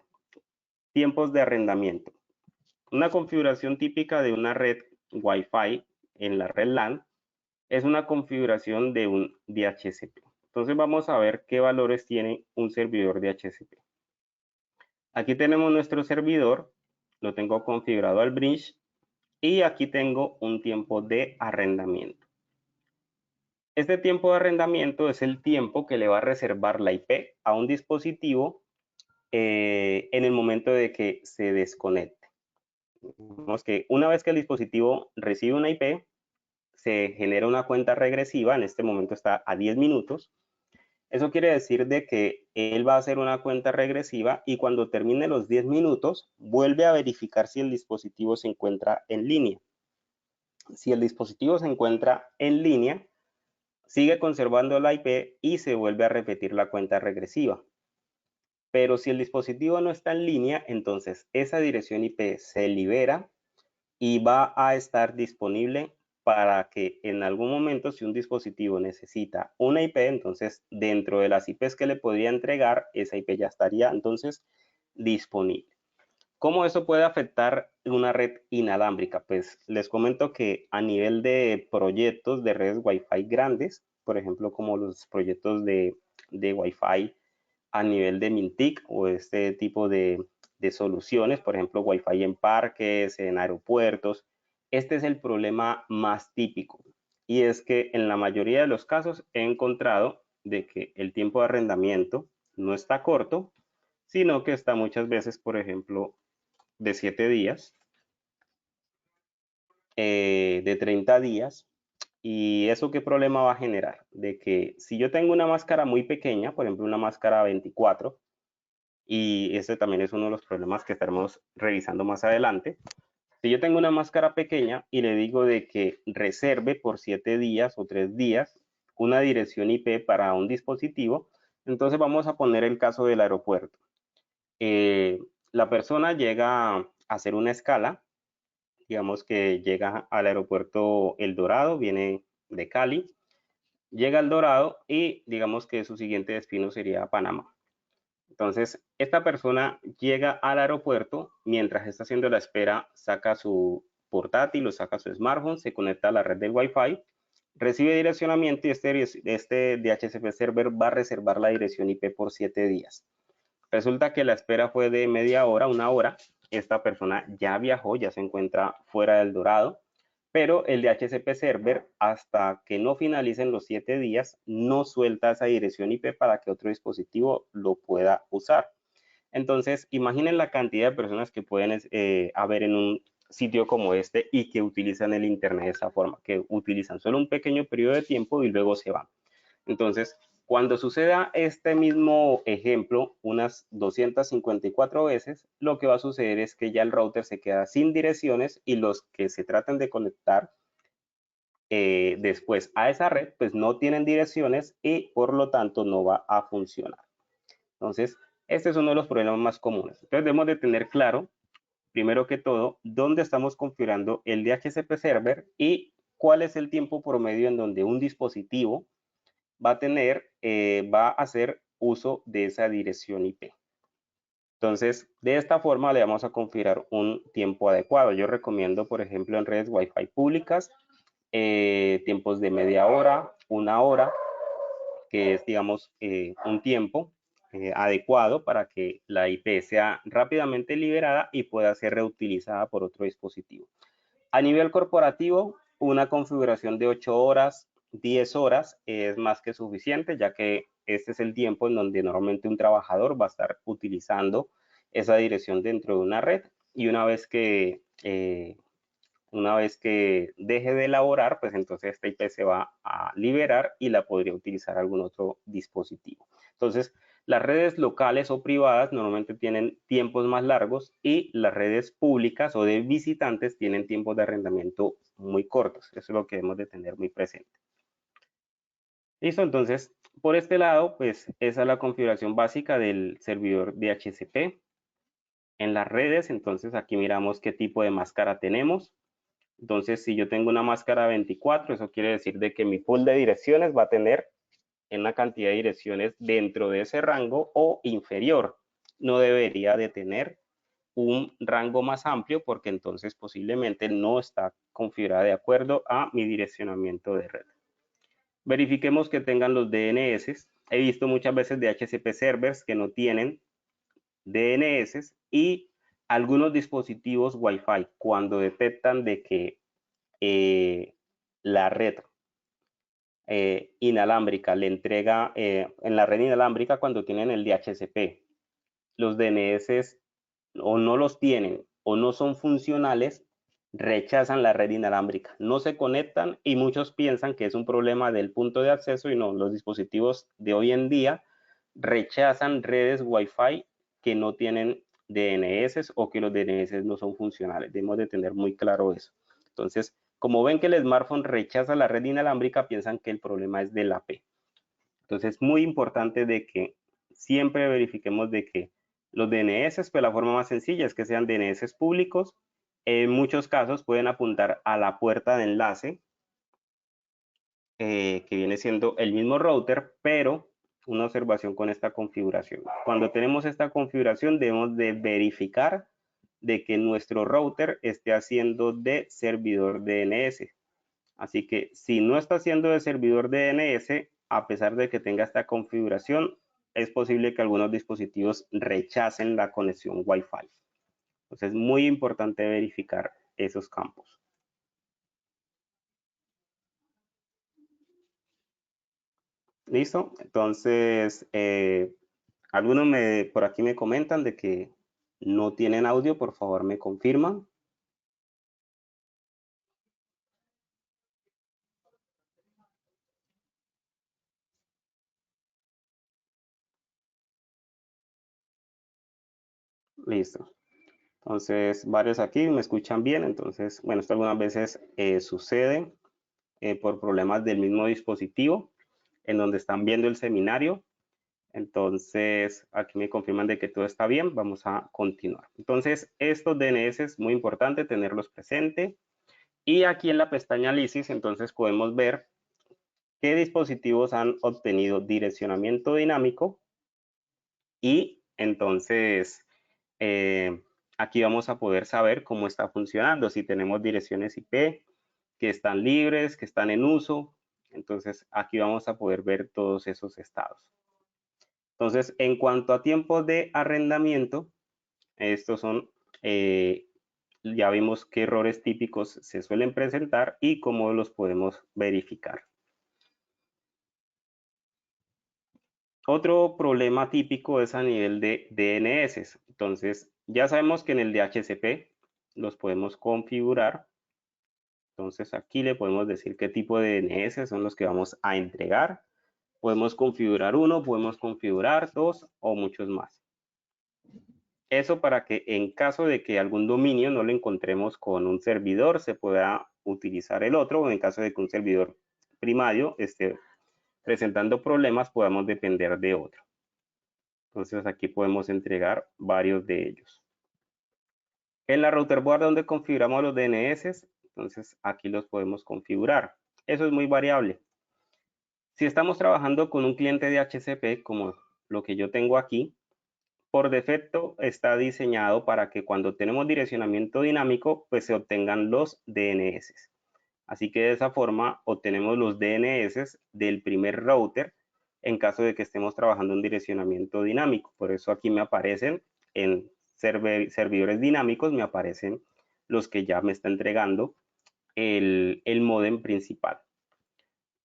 Tiempos de arrendamiento. Una configuración típica de una red Wi-Fi en la red LAN es una configuración de un DHCP. Entonces vamos a ver qué valores tiene un servidor DHCP. Aquí tenemos nuestro servidor, lo tengo configurado al bridge y aquí tengo un tiempo de arrendamiento. Este tiempo de arrendamiento es el tiempo que le va a reservar la IP a un dispositivo en el momento de que se desconecte. Vemos que una vez que el dispositivo recibe una IP, se genera una cuenta regresiva, en este momento está a 10 minutos. Eso quiere decir de que él va a hacer una cuenta regresiva y cuando termine los 10 minutos, vuelve a verificar si el dispositivo se encuentra en línea. Si el dispositivo se encuentra en línea, sigue conservando la IP y se vuelve a repetir la cuenta regresiva. Pero si el dispositivo no está en línea, entonces esa dirección IP se libera y va a estar disponible para que en algún momento, si un dispositivo necesita una IP, entonces dentro de las IPs que le podría entregar, esa IP ya estaría entonces disponible. ¿Cómo eso puede afectar una red inalámbrica? Pues les comento que a nivel de proyectos de redes Wi-Fi grandes, por ejemplo, como los proyectos de Wi-Fi a nivel de Mintic o este tipo de soluciones, por ejemplo, Wi-Fi en parques, en aeropuertos, este es el problema más típico. Y es que en la mayoría de los casos he encontrado de que el tiempo de arrendamiento no está corto, sino que está muchas veces, por ejemplo, de 7 días, de 30 días. ¿Y eso qué problema va a generar? De que si yo tengo una máscara muy pequeña, por ejemplo, una máscara 24, y ese también es uno de los problemas que estaremos revisando más adelante. Si yo tengo una máscara pequeña y le digo de que reserve por 7 días o 3 días una dirección IP para un dispositivo, entonces vamos a poner el caso del aeropuerto. Eh, la persona llega a hacer una escala, digamos que llega al aeropuerto El Dorado, viene de Cali, llega al Dorado y digamos que su siguiente destino sería Panamá. Entonces, esta persona llega al aeropuerto, mientras está haciendo la espera, saca su portátil o saca su smartphone, se conecta a la red del Wi-Fi, recibe direccionamiento y este DHCP server va a reservar la dirección IP por 7 días. Resulta que la espera fue de media hora, una hora. Esta persona ya viajó, ya se encuentra fuera del Dorado, pero el DHCP server, hasta que no finalicen los 7 días, no suelta esa dirección IP para que otro dispositivo lo pueda usar. Entonces, imaginen la cantidad de personas que pueden haber en un sitio como este y que utilizan el Internet de esa forma, que utilizan solo un pequeño periodo de tiempo y luego se van. Entonces, cuando suceda este mismo ejemplo unas 254 veces, lo que va a suceder es que ya el router se queda sin direcciones y los que se tratan de conectar después a esa red, pues no tienen direcciones y por lo tanto no va a funcionar. Entonces, este es uno de los problemas más comunes. Entonces, debemos de tener claro, primero que todo, dónde estamos configurando el DHCP server y cuál es el tiempo promedio en donde un dispositivo va a hacer uso de esa dirección IP. Entonces, de esta forma le vamos a configurar un tiempo adecuado. Yo recomiendo, por ejemplo, en redes Wi-Fi públicas, tiempos de media hora, una hora, que es, digamos, un tiempo adecuado para que la IP sea rápidamente liberada y pueda ser reutilizada por otro dispositivo. A nivel corporativo, una configuración de 8 horas, 10 horas es más que suficiente, ya que este es el tiempo en donde normalmente un trabajador va a estar utilizando esa dirección dentro de una red y una vez que deje de elaborar, pues entonces esta IP se va a liberar y la podría utilizar algún otro dispositivo. Entonces, las redes locales o privadas normalmente tienen tiempos más largos y las redes públicas o de visitantes tienen tiempos de arrendamiento muy cortos. Eso es lo que debemos de tener muy presente. Listo, entonces, por este lado, pues esa es la configuración básica del servidor DHCP. En las redes, entonces aquí miramos qué tipo de máscara tenemos. Entonces, si yo tengo una máscara 24, eso quiere decir de que mi pool de direcciones va a tener una cantidad de direcciones dentro de ese rango o inferior. No debería de tener un rango más amplio porque entonces posiblemente no está configurada de acuerdo a mi direccionamiento de red. Verifiquemos que tengan los DNS. He visto muchas veces DHCP servers que no tienen DNS y algunos dispositivos Wi-Fi cuando detectan de que la red inalámbrica le entrega, en la red inalámbrica cuando tienen el DHCP, los DNS o no los tienen o no son funcionales, rechazan la red inalámbrica, no se conectan y muchos piensan que es un problema del punto de acceso y no, los dispositivos de hoy en día rechazan redes Wi-Fi que no tienen DNS o que los DNS no son funcionales. Debemos de tener muy claro eso. Entonces, como ven que el smartphone rechaza la red inalámbrica, piensan que el problema es del AP. Entonces, es muy importante de que siempre verifiquemos de que los DNS, pues la forma más sencilla es que sean DNS públicos. En muchos casos pueden apuntar a la puerta de enlace, que viene siendo el mismo router, pero una observación con esta configuración. Cuando tenemos esta configuración debemos de verificar de que nuestro router esté haciendo de servidor DNS. Así que si no está haciendo de servidor DNS, a pesar de que tenga esta configuración, es posible que algunos dispositivos rechacen la conexión Wi-Fi. Entonces es muy importante verificar esos campos. ¿Listo? Entonces, Algunos por aquí me comentan de que no tienen audio, por favor me confirman. Listo. Entonces, varios aquí me escuchan bien. Entonces, bueno, esto algunas veces sucede por problemas del mismo dispositivo en donde están viendo el seminario. Entonces, aquí me confirman de que todo está bien. Vamos a continuar. Entonces, estos DNS es muy importante tenerlos presente. Y aquí en la pestaña Análisis, entonces podemos ver qué dispositivos han obtenido direccionamiento dinámico y entonces aquí vamos a poder saber cómo está funcionando, si tenemos direcciones IP que están libres, que están en uso. Entonces aquí vamos a poder ver todos esos estados. Entonces, en cuanto a tiempos de arrendamiento, estos son, ya vimos qué errores típicos se suelen presentar y cómo los podemos verificar. Otro problema típico es a nivel de DNS. Entonces, ya sabemos que en el DHCP los podemos configurar. Entonces, aquí le podemos decir qué tipo de DNS son los que vamos a entregar. Podemos configurar uno, podemos configurar dos o muchos más. Eso para que en caso de que algún dominio no lo encontremos con un servidor, se pueda utilizar el otro, o en caso de que un servidor primario esté presentando problemas, podamos depender de otro. Entonces aquí podemos entregar varios de ellos. En la router board donde configuramos los DNS, entonces aquí los podemos configurar. Eso es muy variable. Si estamos trabajando con un cliente de HCP como lo que yo tengo aquí, por defecto está diseñado para que cuando tenemos direccionamiento dinámico, pues se obtengan los DNS. Así que de esa forma obtenemos los DNS del primer router en caso de que estemos trabajando en direccionamiento dinámico. Por eso aquí me aparecen en servidores dinámicos, me aparecen los que ya me está entregando el módem principal.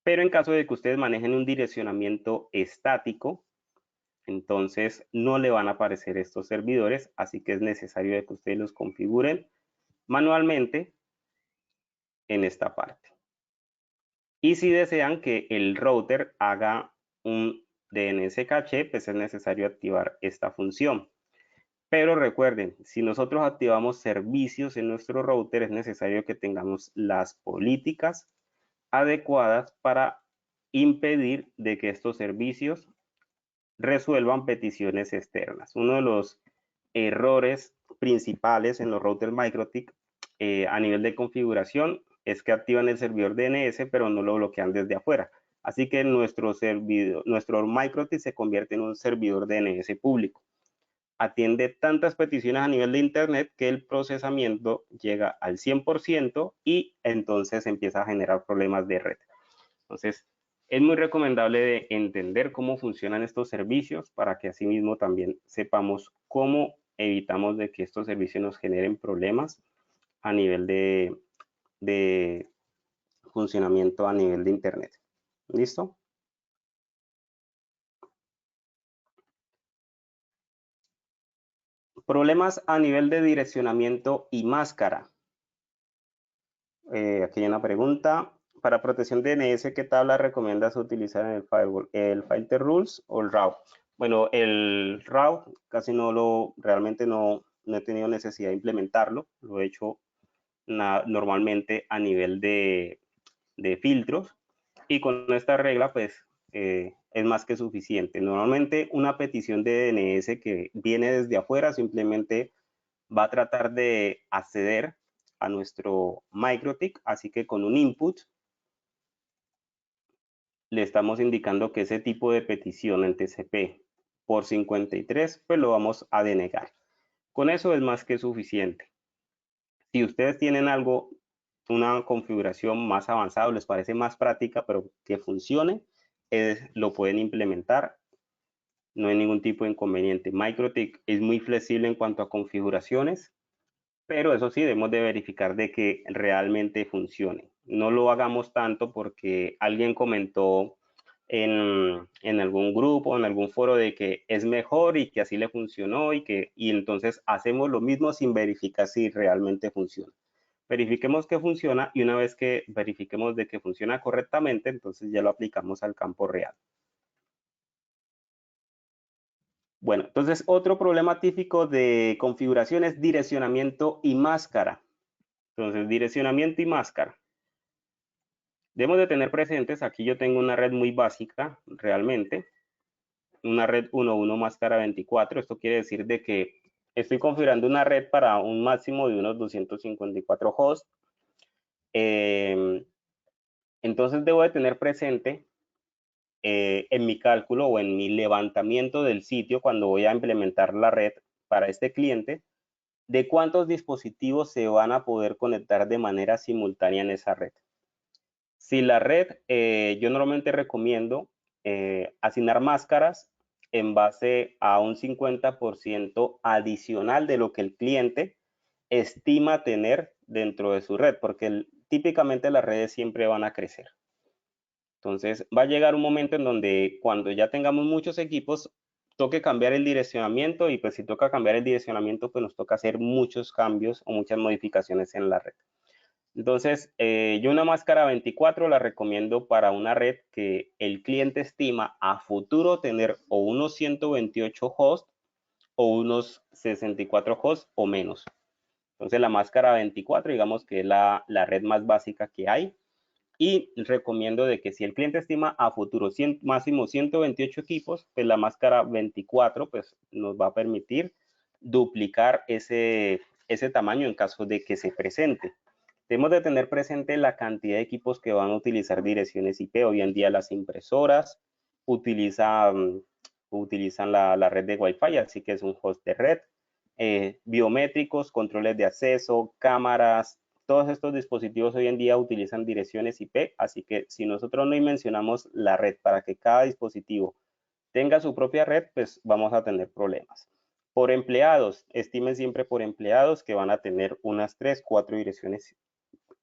Pero en caso de que ustedes manejen un direccionamiento estático, entonces no le van a aparecer estos servidores, así que es necesario que ustedes los configuren manualmente en esta parte. Y si desean que el router haga un DNS caché, pues es necesario activar esta función. Pero recuerden, si nosotros activamos servicios en nuestro router, es necesario que tengamos las políticas adecuadas para impedir de que estos servicios resuelvan peticiones externas. Uno de los errores principales en los routers MikroTik a nivel de configuración es que activan el servidor DNS, pero no lo bloquean desde afuera. Así que nuestro MikroTik se convierte en un servidor DNS público. Atiende tantas peticiones a nivel de Internet que el procesamiento llega al 100% y entonces empieza a generar problemas de red. Entonces, es muy recomendable de entender cómo funcionan estos servicios para que asimismo también sepamos cómo evitamos de que estos servicios nos generen problemas a nivel de funcionamiento a nivel de Internet. ¿Listo? Problemas a nivel de direccionamiento y máscara. Aquí hay una pregunta. Para protección DNS, ¿qué tabla recomiendas utilizar en el firewall? ¿El filter rules o el route? Bueno, el route casi realmente no he tenido necesidad de implementarlo. Lo he hecho normalmente a nivel de filtros. Y con esta regla, pues, es más que suficiente. Normalmente una petición de DNS que viene desde afuera simplemente va a tratar de acceder a nuestro MikroTik, así que con un input le estamos indicando que ese tipo de petición en TCP por 53, pues lo vamos a denegar. Con eso es más que suficiente. Si ustedes tienen algo, una configuración más avanzada, les parece más práctica, pero que funcione, lo pueden implementar. No hay ningún tipo de inconveniente. MikroTik es muy flexible en cuanto a configuraciones, pero eso sí, debemos de verificar de que realmente funcione. No lo hagamos tanto porque alguien comentó en algún grupo, en algún foro de que es mejor y que así le funcionó y entonces hacemos lo mismo sin verificar si realmente funciona. Verifiquemos que funciona y una vez que verifiquemos de que funciona correctamente, entonces ya lo aplicamos al campo real. Bueno, entonces otro problema típico de configuración es direccionamiento y máscara. Entonces, direccionamiento y máscara. Debemos de tener presentes, aquí yo tengo una red muy básica, realmente, una red 1.1 máscara 24. Esto quiere decir de que estoy configurando una red para un máximo de unos 254 hosts. Entonces, debo de tener presente en mi cálculo o en mi levantamiento del sitio cuando voy a implementar la red para este cliente, de cuántos dispositivos se van a poder conectar de manera simultánea en esa red. Si la red, yo normalmente recomiendo asignar máscaras en base a un 50% adicional de lo que el cliente estima tener dentro de su red, porque típicamente las redes siempre van a crecer. Entonces, va a llegar un momento en donde cuando ya tengamos muchos equipos, toque cambiar el direccionamiento y pues si toca cambiar el direccionamiento, pues nos toca hacer muchos cambios o muchas modificaciones en la red. Entonces, yo una máscara 24 la recomiendo para una red que el cliente estima a futuro tener o unos 128 hosts o unos 64 hosts o menos. Entonces, la máscara 24, digamos que es la red más básica que hay. Y recomiendo de que si el cliente estima a futuro máximo 128 equipos, pues la máscara 24 pues, nos va a permitir duplicar ese tamaño en caso de que se presente. Debemos de tener presente la cantidad de equipos que van a utilizar direcciones IP. Hoy en día las impresoras utilizan la red de Wi-Fi, así que es un host de red. Biométricos, controles de acceso, cámaras, todos estos dispositivos hoy en día utilizan direcciones IP, así que si nosotros no dimensionamos la red para que cada dispositivo tenga su propia red, pues vamos a tener problemas. Por empleados, estimen siempre por empleados que van a tener unas 3, 4 direcciones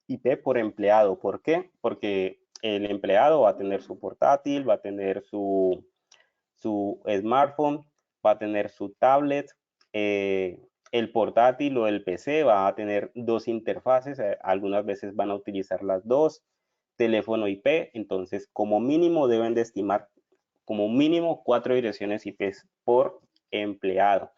IP por empleado. ¿Por qué? Porque el empleado va a tener su portátil, va a tener su smartphone, va a tener su tablet, el portátil o el PC va a tener dos interfaces, algunas veces van a utilizar las dos, teléfono IP, entonces como mínimo deben de estimar como mínimo 4 direcciones IP por empleado.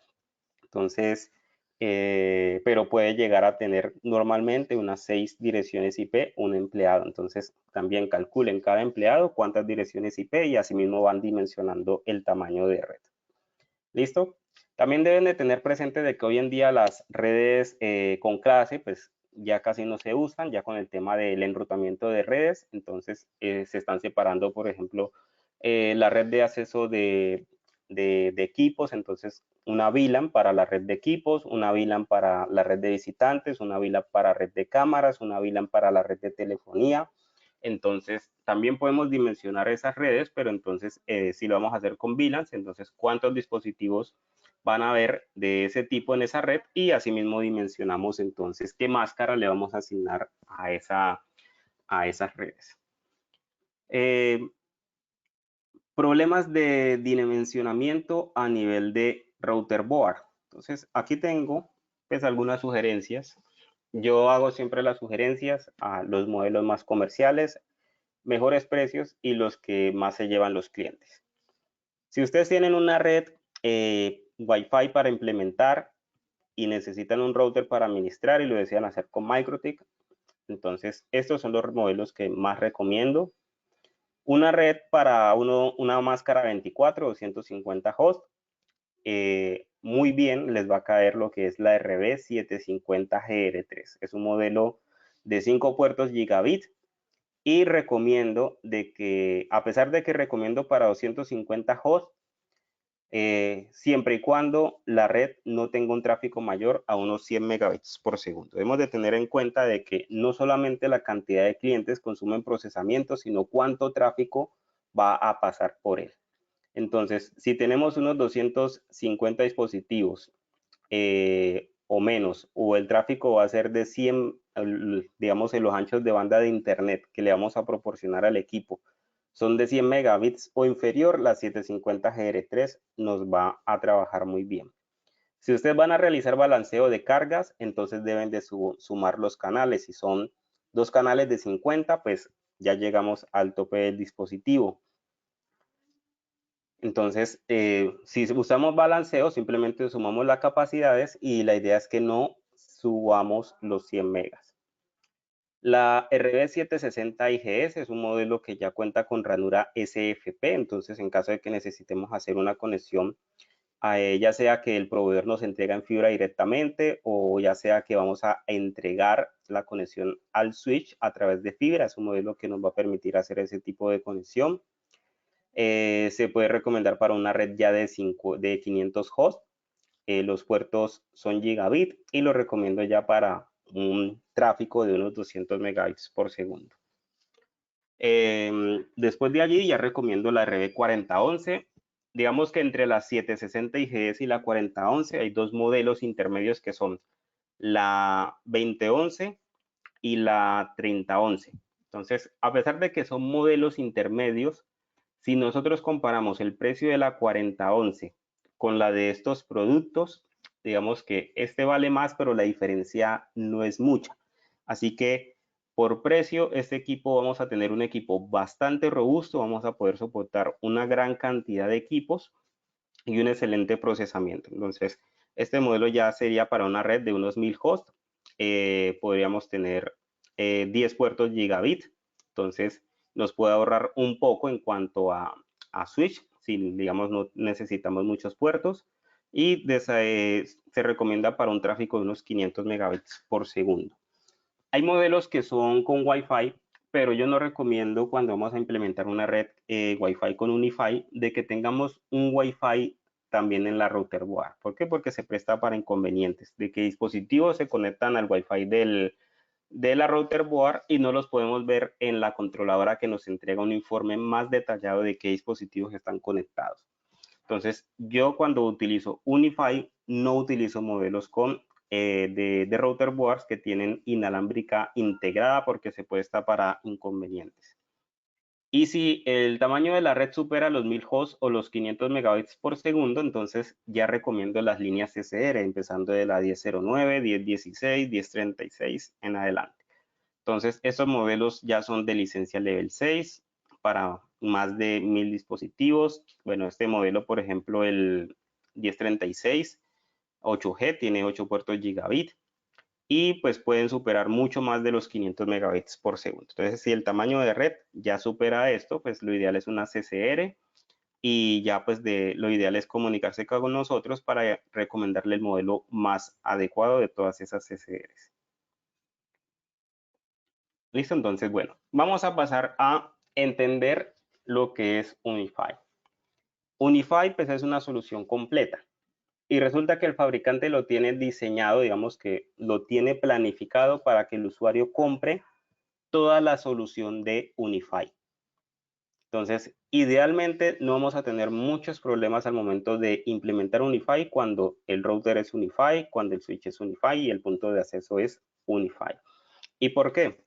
Entonces, pero puede llegar a tener normalmente unas 6 direcciones IP un empleado. Entonces, también calculen cada empleado cuántas direcciones IP y asimismo van dimensionando el tamaño de red. ¿Listo? También deben de tener presente de que hoy en día las redes con clase, pues ya casi no se usan, ya con el tema del enrutamiento de redes, entonces se están separando, por ejemplo, la red de acceso de equipos, entonces una VLAN para la red de equipos, una VLAN para la red de visitantes, una VLAN para red de cámaras, una VLAN para la red de telefonía. Entonces, también podemos dimensionar esas redes, pero entonces, si lo vamos a hacer con VLANs, entonces, ¿cuántos dispositivos van a haber de ese tipo en esa red? Y asimismo dimensionamos entonces qué máscara le vamos a asignar a esas redes. Problemas de dimensionamiento a nivel de router board. Entonces, aquí tengo pues algunas sugerencias. Yo hago siempre las sugerencias a los modelos más comerciales, mejores precios y los que más se llevan los clientes. Si ustedes tienen una red Wi-Fi para implementar y necesitan un router para administrar y lo desean hacer con MikroTik, entonces estos son los modelos que más recomiendo. Una red para una máscara 24 o 150 hosts, muy bien les va a caer lo que es la RB750GR3. Es un modelo de 5 puertos gigabit y recomiendo de que, a pesar de que recomiendo para 250 hosts, siempre y cuando la red no tenga un tráfico mayor a unos 100 megabits por segundo. Debemos de tener en cuenta de que no solamente la cantidad de clientes consumen procesamiento, sino cuánto tráfico va a pasar por él. Entonces, si tenemos unos 250 dispositivos o menos, o el tráfico va a ser de 100, digamos, en los anchos de banda de internet que le vamos a proporcionar al equipo, son de 100 megabits o inferior, la 750GR3 nos va a trabajar muy bien. Si ustedes van a realizar balanceo de cargas, entonces deben de sumar los canales. Si son 2 canales de 50, pues ya llegamos al tope del dispositivo. Entonces, si usamos balanceo, simplemente sumamos las capacidades y la idea es que no subamos los 100 megas. La RB760 IGS es un modelo que ya cuenta con ranura SFP, entonces en caso de que necesitemos hacer una conexión, ya sea que el proveedor nos entrega en fibra directamente o ya sea que vamos a entregar la conexión al switch a través de fibra, es un modelo que nos va a permitir hacer ese tipo de conexión. Se puede recomendar para una red ya de 500 hosts. Los puertos son gigabit y lo recomiendo ya para un tráfico de unos 200 megabits por segundo. Después de allí ya recomiendo la RB4011. Digamos que entre la 760 IGS y la 4011 hay dos modelos intermedios que son la 2011 y la 3011. Entonces, a pesar de que son modelos intermedios, si nosotros comparamos el precio de la 4011 con la de estos productos, digamos que este vale más, pero la diferencia no es mucha. Así que por precio, este equipo vamos a tener un equipo bastante robusto, vamos a poder soportar una gran cantidad de equipos y un excelente procesamiento. Entonces, este modelo ya sería para una red de unos 1000 hosts. Podríamos tener 10 puertos gigabit. Entonces, nos puede ahorrar un poco en cuanto a switch, si digamos no necesitamos muchos puertos. Y se recomienda para un tráfico de unos 500 megabits por segundo. Hay modelos que son con Wi-Fi, pero yo no recomiendo cuando vamos a implementar una red Wi-Fi con Unify de que tengamos un Wi-Fi también en la router board. ¿Por qué? Porque se presta para inconvenientes, de que dispositivos se conectan al Wi-Fi de la router board y no los podemos ver en la controladora que nos entrega un informe más detallado de qué dispositivos están conectados. Entonces, yo cuando utilizo Unify no utilizo modelos con de router boards que tienen inalámbrica integrada porque se presta para inconvenientes. Y si el tamaño de la red supera los 1000 hosts o los 500 megabits por segundo, entonces ya recomiendo las líneas SR, empezando de la 1009, 1016, 1036 en adelante. Entonces, estos modelos ya son de licencia level 6 para más de 1000 dispositivos. Bueno, este modelo, por ejemplo, el 1036 8G tiene 8 puertos gigabit y pues pueden superar mucho más de los 500 megabits por segundo. Entonces, si el tamaño de red ya supera esto, pues lo ideal es una CCR y ya pues lo ideal es comunicarse con nosotros para recomendarle el modelo más adecuado de todas esas CCRs. Listo, entonces, bueno, vamos a pasar a entender lo que es Unify. Unify pues es una solución completa y resulta que el fabricante lo tiene diseñado, digamos que lo tiene planificado para que el usuario compre toda la solución de Unify. Entonces, idealmente no vamos a tener muchos problemas al momento de implementar Unify cuando el router es Unify, cuando el switch es Unify y el punto de acceso es Unify. ¿Y por qué?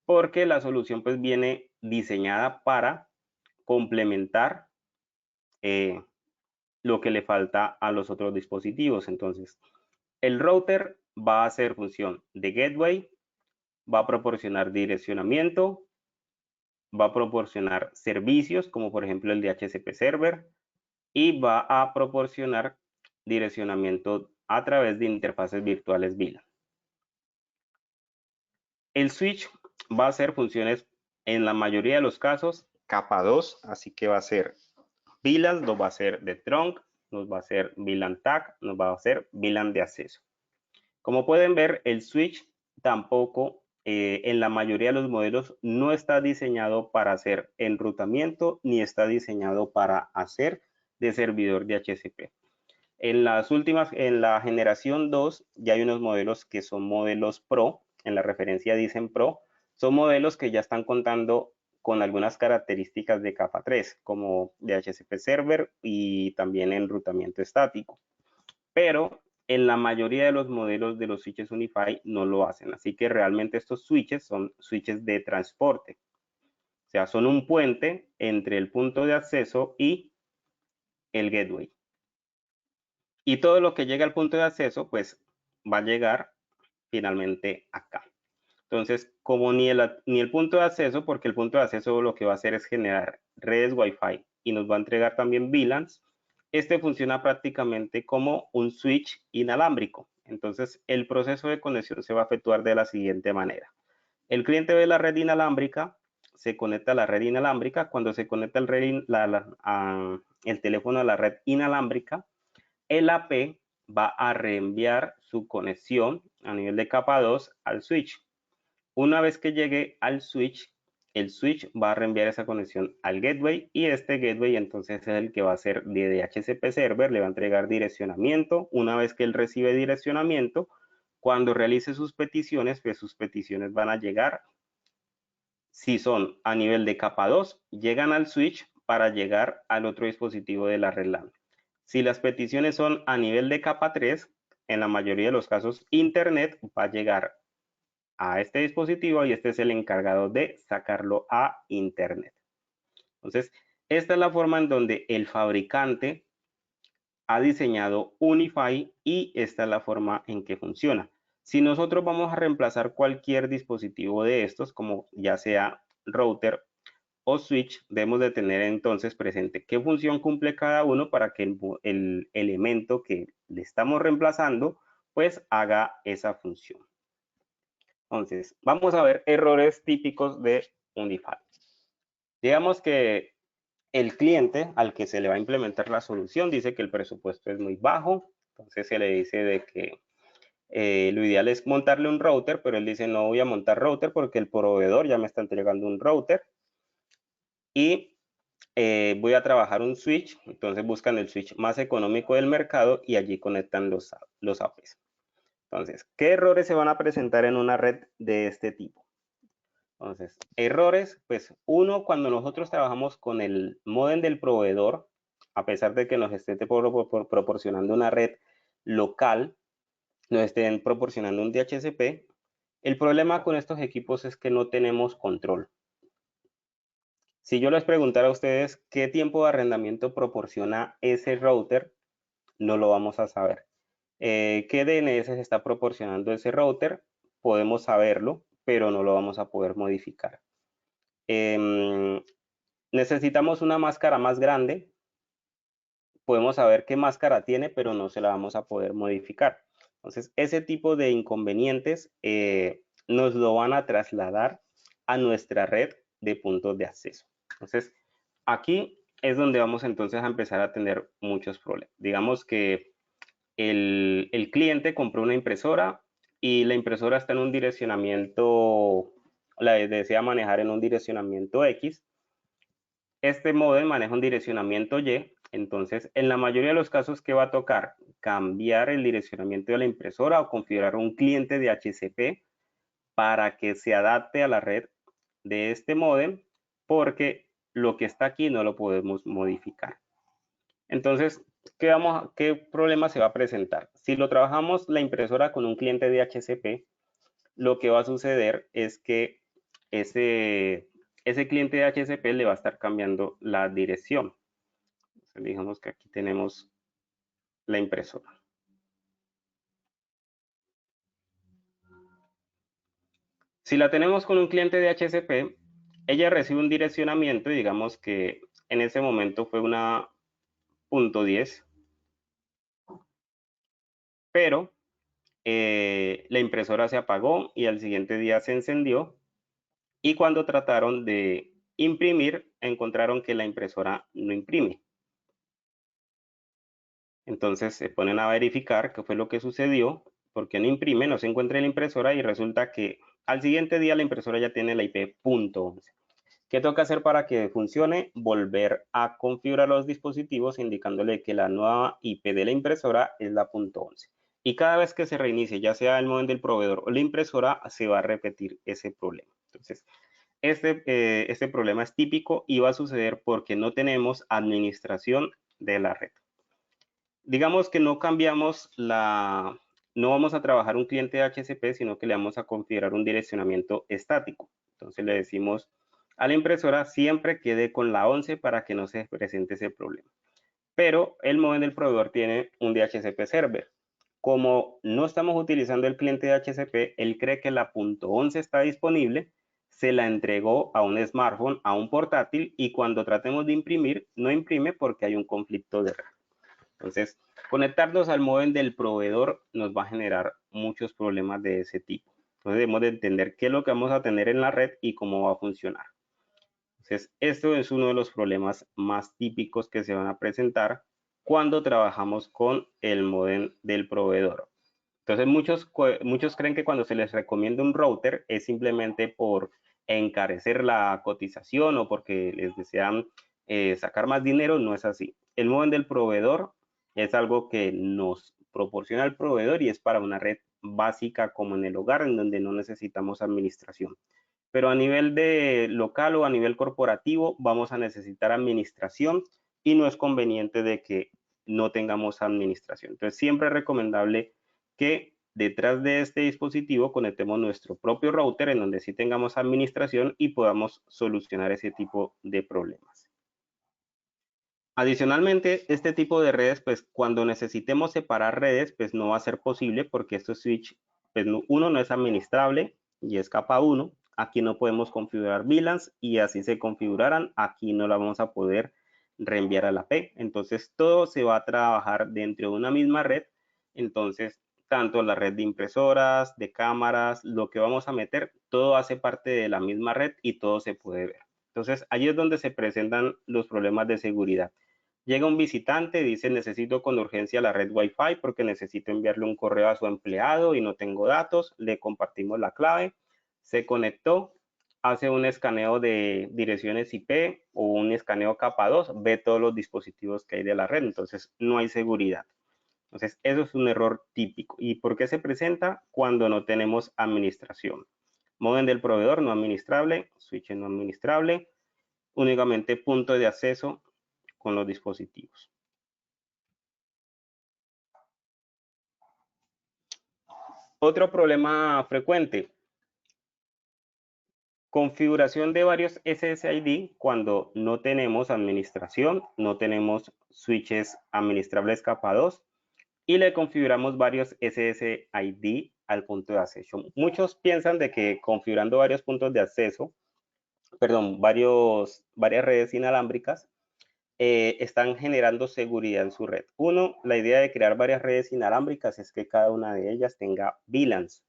Porque la solución pues viene diseñada para complementar lo que le falta a los otros dispositivos. Entonces, el router va a hacer función de gateway, va a proporcionar direccionamiento, va a proporcionar servicios como por ejemplo el DHCP server y va a proporcionar direccionamiento a través de interfaces virtuales VLAN. El switch va a hacer funciones en la mayoría de los casos capa 2, así que va a ser VLAN, nos va a hacer de trunk, nos va a hacer VLAN tag, nos va a hacer VLAN de acceso. Como pueden ver, el switch tampoco en la mayoría de los modelos no está diseñado para hacer enrutamiento ni está diseñado para hacer de servidor de DHCP. En la generación 2 ya hay unos modelos que son modelos Pro, en la referencia dicen Pro, son modelos que ya están contando con algunas características de capa 3, como DHCP server y también enrutamiento estático. Pero en la mayoría de los modelos de los switches Unify no lo hacen, así que realmente estos switches son switches de transporte. sea, son un puente entre el punto de acceso y el gateway. Y todo lo que llega al punto de acceso, pues va a llegar finalmente acá. Entonces, como ni el punto de acceso, porque el punto de acceso lo que va a hacer es generar redes Wi-Fi y nos va a entregar también VLANs, este funciona prácticamente como un switch inalámbrico. Entonces, el proceso de conexión se va a efectuar de la siguiente manera. El cliente ve la red inalámbrica, se conecta a la red inalámbrica. Cuando se conecta el teléfono a la red inalámbrica, el AP va a reenviar su conexión a nivel de capa 2 al switch. Una vez que llegue al switch, el switch va a reenviar esa conexión al gateway y este gateway entonces es el que va a hacer de DHCP server, le va a entregar direccionamiento. Una vez que él recibe direccionamiento, cuando realice sus peticiones, pues sus peticiones van a llegar, si son a nivel de capa 2, llegan al switch para llegar al otro dispositivo de la red LAN. Si las peticiones son a nivel de capa 3, en la mayoría de los casos, Internet va a llegar a este dispositivo y este es el encargado de sacarlo a Internet. Entonces, esta es la forma en donde el fabricante ha diseñado UniFi y esta es la forma en que funciona. Si nosotros vamos a reemplazar cualquier dispositivo de estos, como ya sea router o switch, debemos de tener entonces presente qué función cumple cada uno para que el elemento que le estamos reemplazando pues haga esa función. Entonces, vamos a ver errores típicos de UniFi. Digamos que el cliente al que se le va a implementar la solución dice que el presupuesto es muy bajo, entonces se le dice de que lo ideal es montarle un router, pero él dice no voy a montar router porque el proveedor ya me está entregando un router y voy a trabajar un switch, entonces buscan el switch más económico del mercado y allí conectan los APs. Entonces, ¿qué errores se van a presentar en una red de este tipo? Entonces, errores, pues uno, cuando nosotros trabajamos con el módem del proveedor, a pesar de que nos esté proporcionando una red local, nos estén proporcionando un DHCP, el problema con estos equipos es que no tenemos control. Si yo les preguntara a ustedes qué tiempo de arrendamiento proporciona ese router, no lo vamos a saber. ¿Qué DNS está proporcionando ese router? Podemos saberlo, pero no lo vamos a poder modificar. Necesitamos una máscara más grande. Podemos saber qué máscara tiene, pero no se la vamos a poder modificar. Entonces, ese tipo de inconvenientes nos lo van a trasladar a nuestra red de puntos de acceso. Entonces, aquí es donde vamos entonces a empezar a tener muchos problemas. Digamos que el cliente compró una impresora y la impresora está en un direccionamiento, la desea manejar en un direccionamiento X. Este módem maneja un direccionamiento Y, entonces en la mayoría de los casos que va a tocar cambiar el direccionamiento de la impresora o configurar un cliente de DHCP para que se adapte a la red de este módem, porque lo que está aquí no lo podemos modificar. Entonces, ¿qué problema se va a presentar? Si lo trabajamos la impresora con un cliente de DHCP, lo que va a suceder es que ese cliente de DHCP le va a estar cambiando la dirección. Entonces, digamos que aquí tenemos la impresora. Si la tenemos con un cliente de DHCP, ella recibe un direccionamiento y digamos que en ese momento fue una .10, pero la impresora se apagó y al siguiente día se encendió y cuando trataron de imprimir encontraron que la impresora no imprime. Entonces se ponen a verificar qué fue lo que sucedió, porque no imprime, no se encuentra en la impresora y resulta que al siguiente día la impresora ya tiene la IP .11. ¿Qué toca hacer para que funcione? Volver a configurar los dispositivos indicándole que la nueva IP de la impresora es la .11. Y cada vez que se reinicie, ya sea el módem del proveedor o la impresora, se va a repetir ese problema. Entonces, este problema es típico y va a suceder porque no tenemos administración de la red. Digamos que no cambiamos no vamos a trabajar un cliente de DHCP, sino que le vamos a configurar un direccionamiento estático. Entonces le decimos a la impresora, siempre quede con la 11 para que no se presente ese problema. Pero el modem del proveedor tiene un DHCP server. Como no estamos utilizando el cliente de DHCP, él cree que la .11 está disponible, se la entregó a un smartphone, a un portátil, y cuando tratemos de imprimir, no imprime porque hay un conflicto de red. Entonces, conectarnos al modem del proveedor nos va a generar muchos problemas de ese tipo. Entonces, debemos de entender qué es lo que vamos a tener en la red y cómo va a funcionar. Entonces, esto es uno de los problemas más típicos que se van a presentar cuando trabajamos con el modem del proveedor. Entonces, muchos creen que cuando se les recomienda un router es simplemente por encarecer la cotización o porque les desean sacar más dinero. No es así. El modem del proveedor es algo que nos proporciona el proveedor y es para una red básica como en el hogar, en donde no necesitamos administración. Pero a nivel de local o a nivel corporativo vamos a necesitar administración y no es conveniente de que no tengamos administración. Entonces, siempre es recomendable que detrás de este dispositivo conectemos nuestro propio router en donde sí tengamos administración y podamos solucionar ese tipo de problemas. Adicionalmente, este tipo de redes, pues cuando necesitemos separar redes, pues no va a ser posible porque estos switch, pues uno no es administrable y es capa 1. Aquí no podemos configurar VLANs y así se configuraran, aquí no la vamos a poder reenviar a la P. Entonces, todo se va a trabajar dentro de una misma red. Entonces, tanto la red de impresoras, de cámaras, lo que vamos a meter, todo hace parte de la misma red y todo se puede ver. Entonces, ahí es donde se presentan los problemas de seguridad. Llega un visitante, dice necesito con urgencia la red Wi-Fi porque necesito enviarle un correo a su empleado y no tengo datos, le compartimos la clave, se conectó, hace un escaneo de direcciones IP o un escaneo capa 2, ve todos los dispositivos que hay de la red, entonces no hay seguridad. Entonces eso es un error típico. ¿Y por qué se presenta? Cuando no tenemos administración. Modem del proveedor no administrable, switch no administrable, únicamente punto de acceso con los dispositivos. Otro problema frecuente, configuración de varios SSID cuando no tenemos administración, no tenemos switches administrables capa 2 y le configuramos varios SSID al punto de acceso. Muchos piensan de que configurando varios puntos de acceso, perdón, varias redes inalámbricas, están generando seguridad en su red. Uno, la idea de crear varias redes inalámbricas es que cada una de ellas tenga VLANs.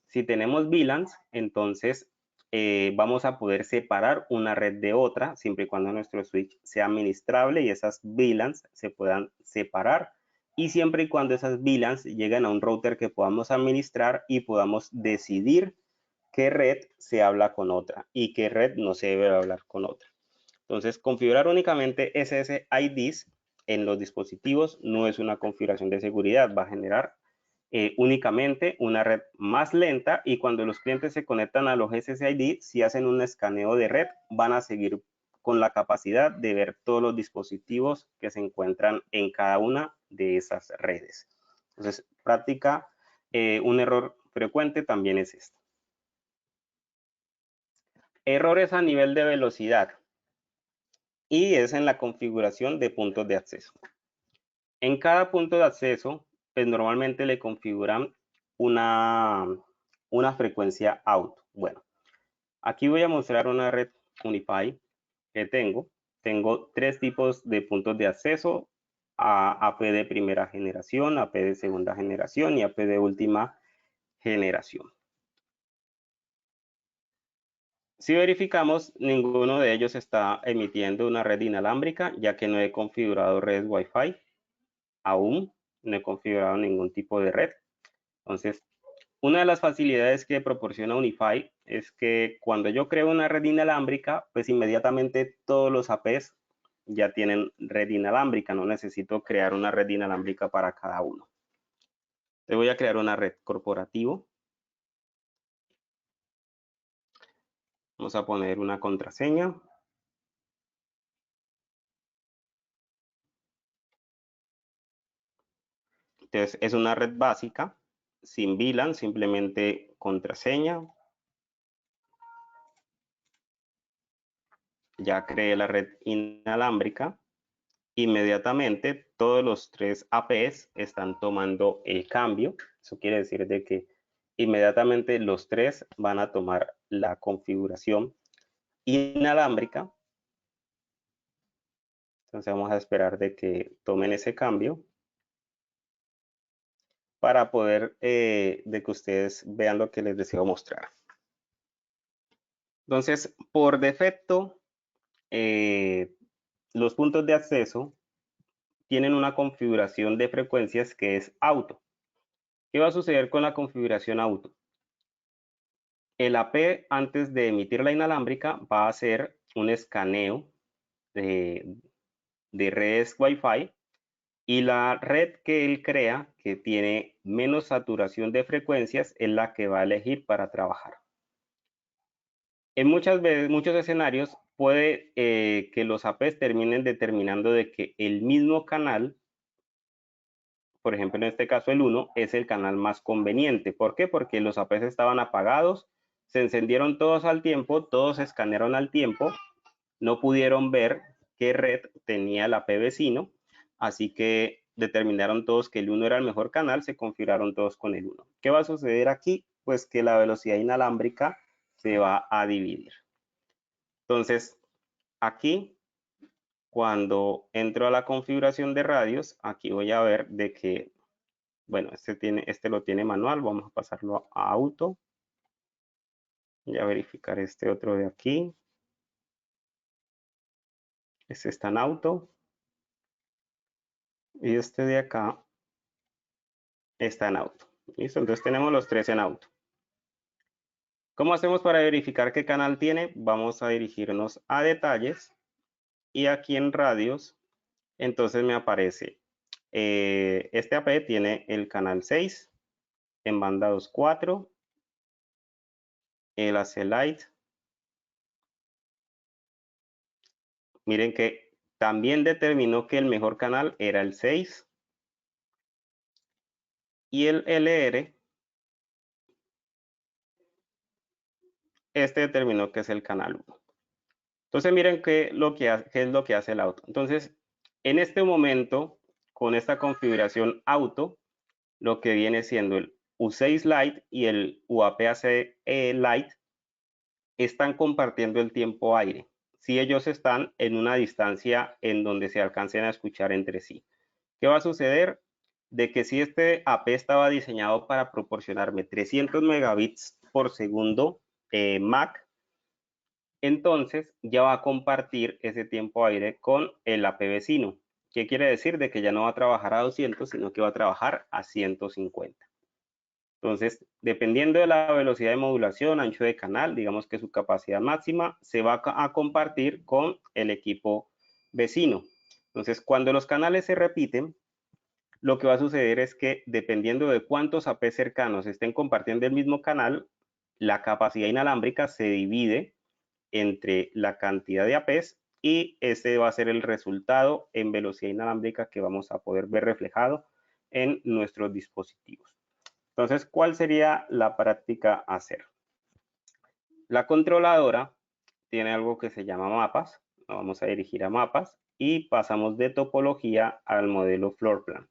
Si tenemos VLANs, entonces vamos a poder separar una red de otra, siempre y cuando nuestro switch sea administrable y esas VLANs se puedan separar. Y siempre y cuando esas VLANs lleguen a un router que podamos administrar y podamos decidir qué red se habla con otra y qué red no se debe hablar con otra. Entonces, configurar únicamente SSIDs en los dispositivos no es una configuración de seguridad, va a generar únicamente una red más lenta y cuando los clientes se conectan a los SSID, si hacen un escaneo de red, van a seguir con la capacidad de ver todos los dispositivos que se encuentran en cada una de esas redes. Entonces, práctica, un error frecuente también es esto. Errores a nivel de velocidad y es en la configuración de puntos de acceso. En cada punto de acceso, pues normalmente le configuran una, una frecuencia auto. Bueno, aquí voy a mostrar una red Unify que tengo. Tengo tres tipos de puntos de acceso, AP de primera generación, AP de segunda generación y AP de última generación. Si verificamos, ninguno de ellos está emitiendo una red inalámbrica, ya que no he configurado redes Wi-Fi. Aún no he configurado ningún tipo de red. Entonces, una de las facilidades que proporciona Unify es que cuando yo creo una red inalámbrica, pues inmediatamente todos los APs ya tienen red inalámbrica. No necesito crear una red inalámbrica para cada uno. Te voy a crear una red corporativo. Vamos a poner una contraseña. Entonces, es una red básica, sin VLAN, simplemente contraseña. ya creé la red inalámbrica, inmediatamente todos los 3 APs están tomando el cambio. Eso quiere decir de que inmediatamente los 3 van a tomar la configuración inalámbrica. Entonces vamos a esperar de que tomen ese cambio para poder de que ustedes vean lo que les deseo mostrar. Entonces, por defecto, los puntos de acceso tienen una configuración de frecuencias que es auto. ¿Qué va a suceder con la configuración auto? El AP, antes de emitir la inalámbrica, va a hacer un escaneo de redes Wi-Fi, y la red que él crea, que tiene menos saturación de frecuencias, es la que va a elegir para trabajar. En muchos escenarios puede que los APs terminen determinando de que el mismo canal, por ejemplo en este caso el 1, es el canal más conveniente. ¿Por qué? Porque los APs estaban apagados, se encendieron todos al tiempo, todos se escanearon al tiempo, no pudieron ver qué red tenía el AP vecino, así que determinaron todos que el 1 era el mejor canal, se configuraron todos con el 1. ¿Qué va a suceder aquí? Pues que la velocidad inalámbrica se va a dividir. Entonces, aquí, cuando entro a la configuración de radios, aquí voy a ver de que, bueno, este lo tiene manual, vamos a pasarlo a auto. Voy a verificar este otro de aquí. Este está en auto. Y este de acá está en auto. ¿Listo? Entonces tenemos los 3 en auto. ¿Cómo hacemos para verificar qué canal tiene? Vamos a dirigirnos a detalles y aquí en radios, entonces me aparece, este AP tiene el canal 6 en banda 2.4, el AC Lite. Miren que también determinó que el mejor canal era el 6 y el LR, este determinó que es el canal 1. Entonces miren qué es lo que hace el auto. Entonces, en este momento, con esta configuración auto, lo que viene siendo el U6 Lite y el UAP-AC Lite están compartiendo el tiempo aire, si ellos están en una distancia en donde se alcancen a escuchar entre sí. ¿Qué va a suceder? De que si este AP estaba diseñado para proporcionarme 300 megabits por segundo MAC, entonces ya va a compartir ese tiempo aire con el AP vecino. ¿Qué quiere decir? De que ya no va a trabajar a 200, sino que va a trabajar a 150. Entonces, dependiendo de la velocidad de modulación, ancho de canal, digamos que su capacidad máxima se va a compartir con el equipo vecino. Entonces, cuando los canales se repiten, lo que va a suceder es que dependiendo de cuántos AP cercanos estén compartiendo el mismo canal, la capacidad inalámbrica se divide entre la cantidad de APs y ese va a ser el resultado en velocidad inalámbrica que vamos a poder ver reflejado en nuestros dispositivos. Entonces, ¿cuál sería la práctica a hacer? La controladora tiene algo que se llama mapas. Nos vamos a dirigir a mapas y pasamos de topología al modelo floor plan.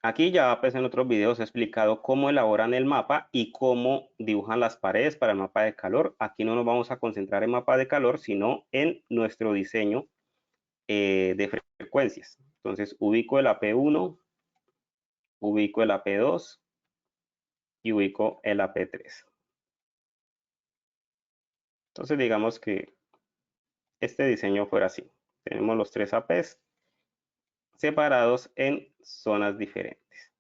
Aquí ya pues en otros videos he explicado cómo elaboran el mapa y cómo dibujan las paredes para el mapa de calor. Aquí no nos vamos a concentrar en mapa de calor, sino en nuestro diseño de frecuencias. Entonces ubico el AP1, ubico el AP2 y ubico el AP3. Entonces digamos que este diseño fuera así. Tenemos los 3 APs separados en zonas diferentes.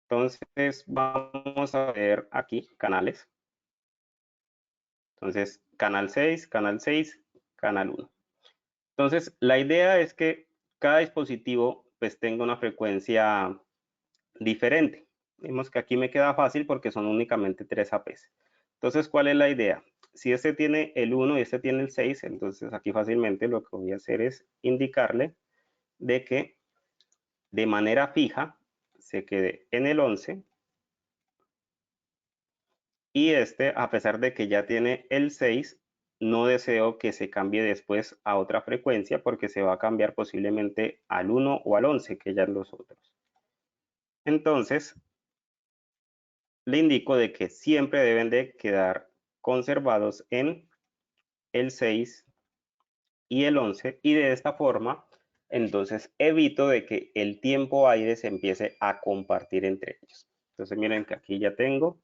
Entonces vamos a ver aquí canales. Entonces canal 6, canal 6, canal 1. Entonces la idea es que cada dispositivo pues tenga una frecuencia diferente. Vemos que aquí me queda fácil porque son únicamente 3 APs. Entonces, ¿cuál es la idea? Si este tiene el 1 y este tiene el 6, entonces aquí fácilmente lo que voy a hacer es indicarle de que de manera fija se quede en el 11 Y este, a pesar de que ya tiene el 6, no deseo que se cambie después a otra frecuencia porque se va a cambiar posiblemente al 1 o al 11, que ya es los otros. Entonces, le indico de que siempre deben de quedar conservados en el 6 y el 11, y de esta forma entonces evito de que el tiempo aire se empiece a compartir entre ellos. Entonces miren que aquí ya tengo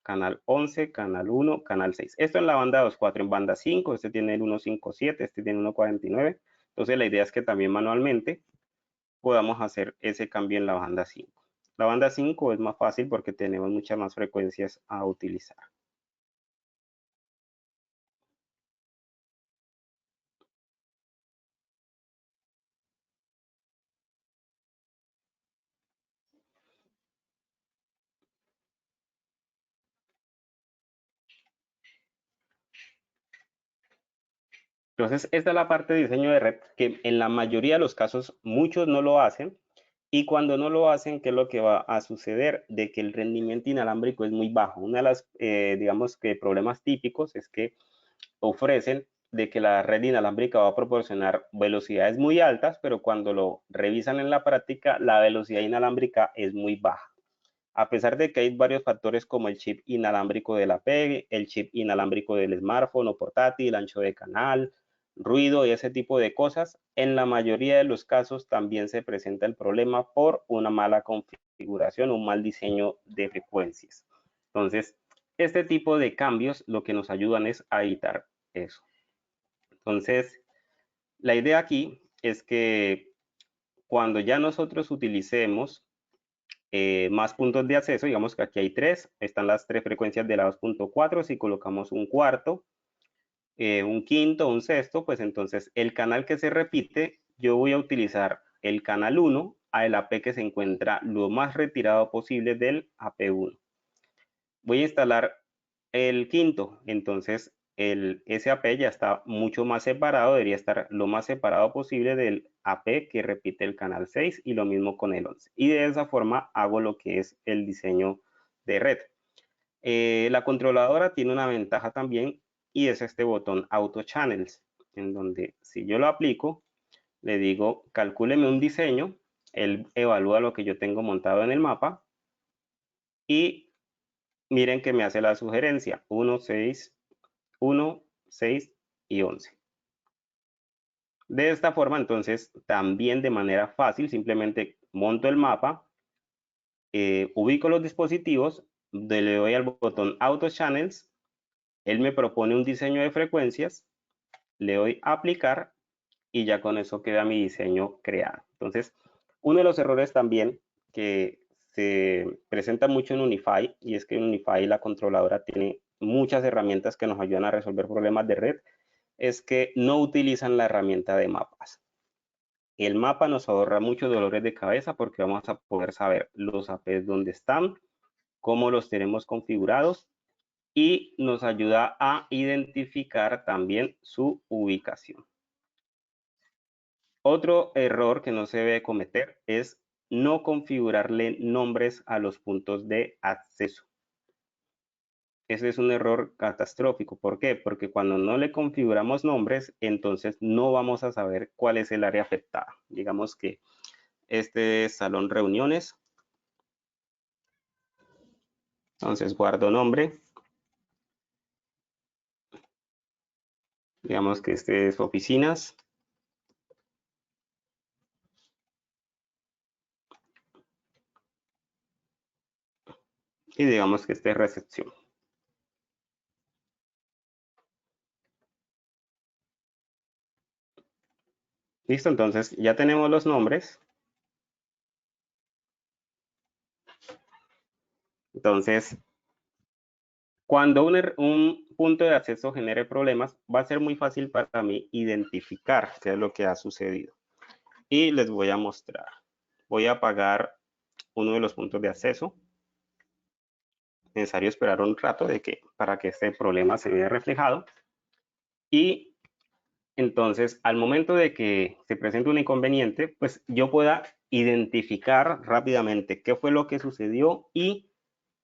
canal 11, canal 1, canal 6. Esto en la banda 2.4, en banda 5, este tiene el 1.57, este tiene 1.49. Entonces la idea es que también manualmente podamos hacer ese cambio en la banda 5. La banda 5 es más fácil porque tenemos muchas más frecuencias a utilizar. Entonces, esta es la parte de diseño de red que en la mayoría de los casos muchos no lo hacen, y cuando no lo hacen, ¿qué es lo que va a suceder? De que el rendimiento inalámbrico es muy bajo. Una de las, digamos que problemas típicos es que ofrecen de que la red inalámbrica va a proporcionar velocidades muy altas, pero cuando lo revisan en la práctica, la velocidad inalámbrica es muy baja. A pesar de que hay varios factores como el chip inalámbrico de la PEG, el chip inalámbrico del smartphone o portátil, ancho de canal, ruido y ese tipo de cosas, en la mayoría de los casos también se presenta el problema por una mala configuración, un mal diseño de frecuencias. Entonces, este tipo de cambios lo que nos ayudan es a evitar eso. Entonces, la idea aquí es que cuando ya nosotros utilicemos más puntos de acceso, digamos que aquí hay 3, están las 3 frecuencias de la 2.4, si colocamos un cuarto, un quinto, un sexto, pues entonces el canal que se repite, yo voy a utilizar el canal 1 a el AP que se encuentra lo más retirado posible del AP1. Voy a instalar el quinto, entonces el SAP ya está mucho más separado, debería estar lo más separado posible del AP que repite el canal 6, y lo mismo con el 11. Y de esa forma hago lo que es el diseño de red. La controladora tiene una ventaja también, y es este botón Auto Channels, en donde si yo lo aplico, le digo calcúleme un diseño, él evalúa lo que yo tengo montado en el mapa, y miren que me hace la sugerencia 1, 6, 1, 6 y 11. De esta forma, entonces, también de manera fácil, simplemente monto el mapa, ubico los dispositivos, le doy al botón Auto Channels, él me propone un diseño de frecuencias, le doy a aplicar y ya con eso queda mi diseño creado. Entonces, uno de los errores también que se presenta mucho en Unify, y es que en Unify la controladora tiene muchas herramientas que nos ayudan a resolver problemas de red, es que no utilizan la herramienta de mapas. El mapa nos ahorra muchos dolores de cabeza porque vamos a poder saber los APs dónde están, cómo los tenemos configurados, y nos ayuda a identificar también su ubicación. Otro error que no se debe cometer es no configurarle nombres a los puntos de acceso. Ese es un error catastrófico. ¿Por qué? Porque cuando no le configuramos nombres, entonces no vamos a saber cuál es el área afectada. Digamos que este es salón reuniones. Entonces guardo nombre. Digamos que este es oficinas. Y digamos que este es recepción. Listo, entonces ya tenemos los nombres. Entonces, cuando un punto de acceso genere problemas, va a ser muy fácil para mí identificar qué es lo que ha sucedido. Y les voy a mostrar. Voy a apagar uno de los puntos de acceso. Es necesario esperar un rato para que este problema se vea reflejado. Y entonces, al momento de que se presente un inconveniente, pues yo pueda identificar rápidamente qué fue lo que sucedió y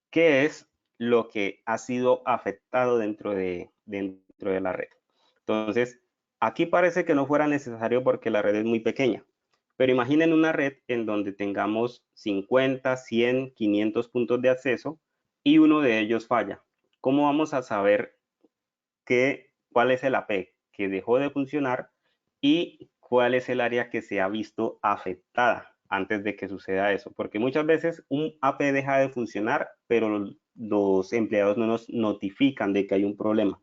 qué es lo que ha sido afectado dentro de la red. Entonces, aquí parece que no fuera necesario porque la red es muy pequeña, pero imaginen una red en donde tengamos 50, 100, 500 puntos de acceso y uno de ellos falla. ¿Cómo vamos a saber cuál es el AP que dejó de funcionar y cuál es el área que se ha visto afectada antes de que suceda eso? Porque muchas veces un AP deja de funcionar, pero los empleados no nos notifican de que hay un problema.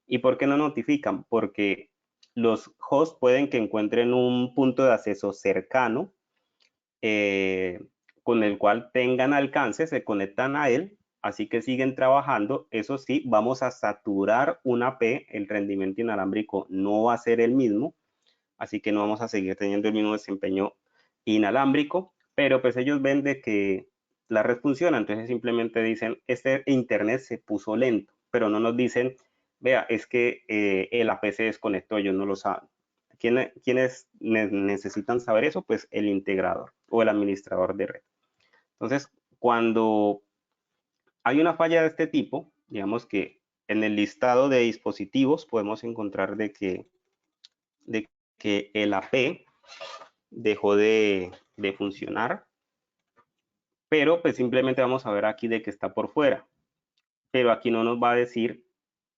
¿Y por qué no notifican? Porque los hosts pueden que encuentren un punto de acceso cercano con el cual tengan alcance, se conectan a él, así que siguen trabajando. Eso sí, vamos a saturar una AP, el rendimiento inalámbrico no va a ser el mismo, así que no vamos a seguir teniendo el mismo desempeño inalámbrico, pero pues ellos ven de que la red funciona, entonces simplemente dicen, este internet se puso lento, pero no nos dicen, vea, es que el AP se desconectó, ellos no lo saben. ¿Quiénes necesitan saber eso? Pues el integrador o el administrador de red. Entonces, cuando hay una falla de este tipo, digamos que en el listado de dispositivos podemos encontrar de que el AP dejó de funcionar, pero pues simplemente vamos a ver aquí de que está por fuera, pero aquí no nos va a decir,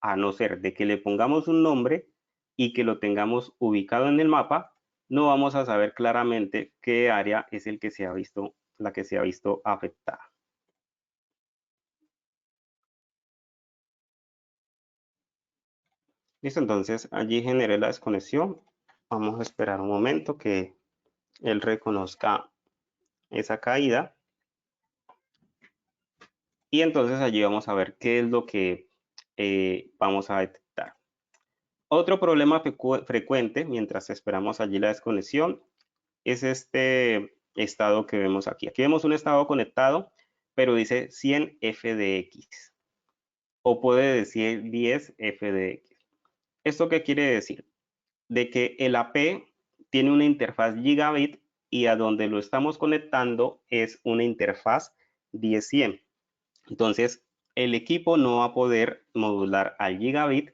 a no ser de que le pongamos un nombre y que lo tengamos ubicado en el mapa, no vamos a saber claramente qué área es el que se ha visto, la que se ha visto afectada. Listo, entonces allí generé la desconexión. Vamos a esperar un momento que él reconozca esa caída. Y entonces allí vamos a ver qué es lo que vamos a detectar. Otro problema frecuente mientras esperamos allí la desconexión es este estado que vemos aquí. Aquí vemos un estado conectado, pero dice 100 FDX o puede decir 10 FDX. ¿Esto qué quiere decir? De que el AP tiene una interfaz gigabit y a donde lo estamos conectando es una interfaz 10-100. Entonces, el equipo no va a poder modular al gigabit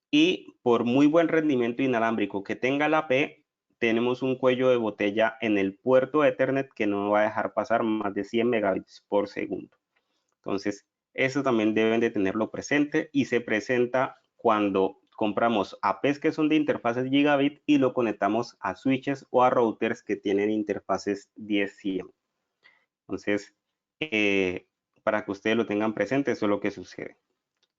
y por muy buen rendimiento inalámbrico que tenga la AP, tenemos un cuello de botella en el puerto Ethernet que no va a dejar pasar más de 100 megabits por segundo. Entonces, eso también deben de tenerlo presente y se presenta cuando compramos APs que son de interfaces gigabit y lo conectamos a switches o a routers que tienen interfaces 10-100. Entonces, para que ustedes lo tengan presente, eso es lo que sucede.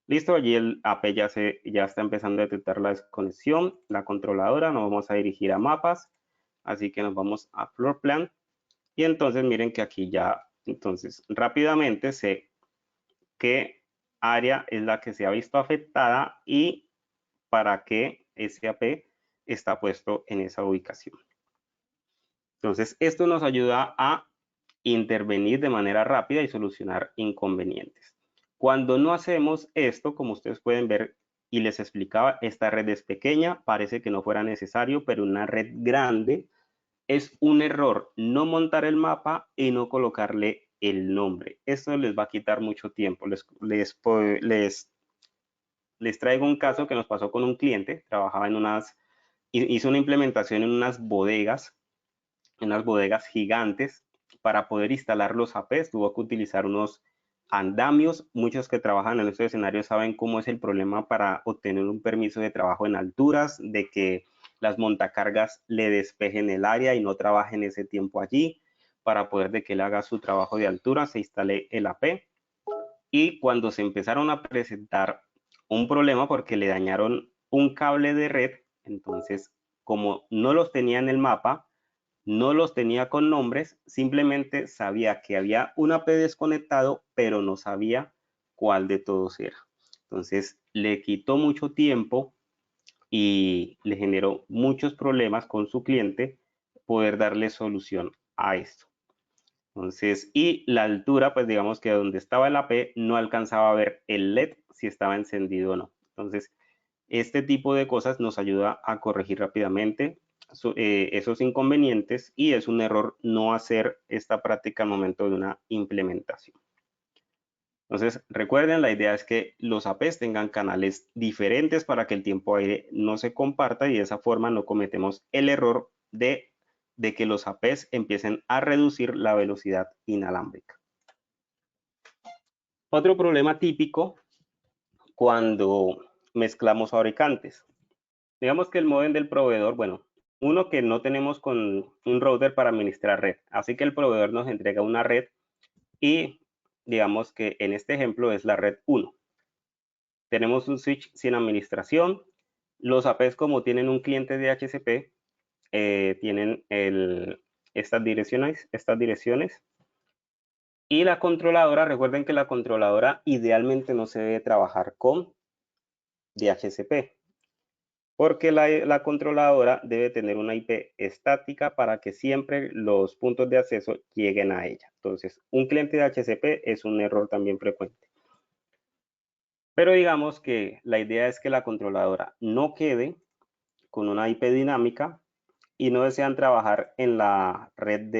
Listo, allí el AP ya está empezando a detectar la desconexión, la controladora, nos vamos a dirigir a mapas, así que nos vamos a floor plan y entonces miren que aquí ya, entonces rápidamente sé qué área es la que se ha visto afectada y para qué ese AP está puesto en esa ubicación. Entonces, esto nos ayuda a intervenir de manera rápida y solucionar inconvenientes. Cuando no hacemos esto, como ustedes pueden ver y les explicaba, esta red es pequeña, parece que no fuera necesario, pero una red grande es un error no montar el mapa y no colocarle el nombre. Esto les va a quitar mucho tiempo. Les traigo un caso que nos pasó con un cliente, trabajaba hizo una implementación en unas bodegas gigantes. Para poder instalar los APs tuvo que utilizar unos andamios. Muchos que trabajan en estos escenarios saben cómo es el problema para obtener un permiso de trabajo en alturas, de que las montacargas le despejen el área y no trabajen ese tiempo allí, para poder de que él haga su trabajo de altura, se instale el AP. Y cuando se empezaron a presentar un problema porque le dañaron un cable de red, entonces como no los tenía en el mapa, no los tenía con nombres, simplemente sabía que había un AP desconectado, pero no sabía cuál de todos era. Entonces le quitó mucho tiempo y le generó muchos problemas con su cliente poder darle solución a esto. Entonces, y la altura, pues digamos que donde estaba el AP no alcanzaba a ver el LED si estaba encendido o no. Entonces, este tipo de cosas nos ayuda a corregir rápidamente esos inconvenientes y es un error no hacer esta práctica al momento de una implementación. Entonces, recuerden, la idea es que los APs tengan canales diferentes para que el tiempo aire no se comparta y de esa forma no cometemos el error de que los APs empiecen a reducir la velocidad inalámbrica. Otro problema típico cuando mezclamos fabricantes. Digamos que el módem del proveedor, bueno, uno que no tenemos con un router para administrar red, así que el proveedor nos entrega una red y digamos que en este ejemplo es la red 1. Tenemos un switch sin administración. Los APs, como tienen un cliente de HCP, tienen estas direcciones. Y la controladora, recuerden que la controladora idealmente no se debe trabajar con DHCP, porque la controladora debe tener una IP estática para que siempre los puntos de acceso lleguen a ella. Entonces, un cliente de HCP es un error también frecuente. Pero digamos que la idea es que la controladora no quede con una IP dinámica y no desean trabajar en la red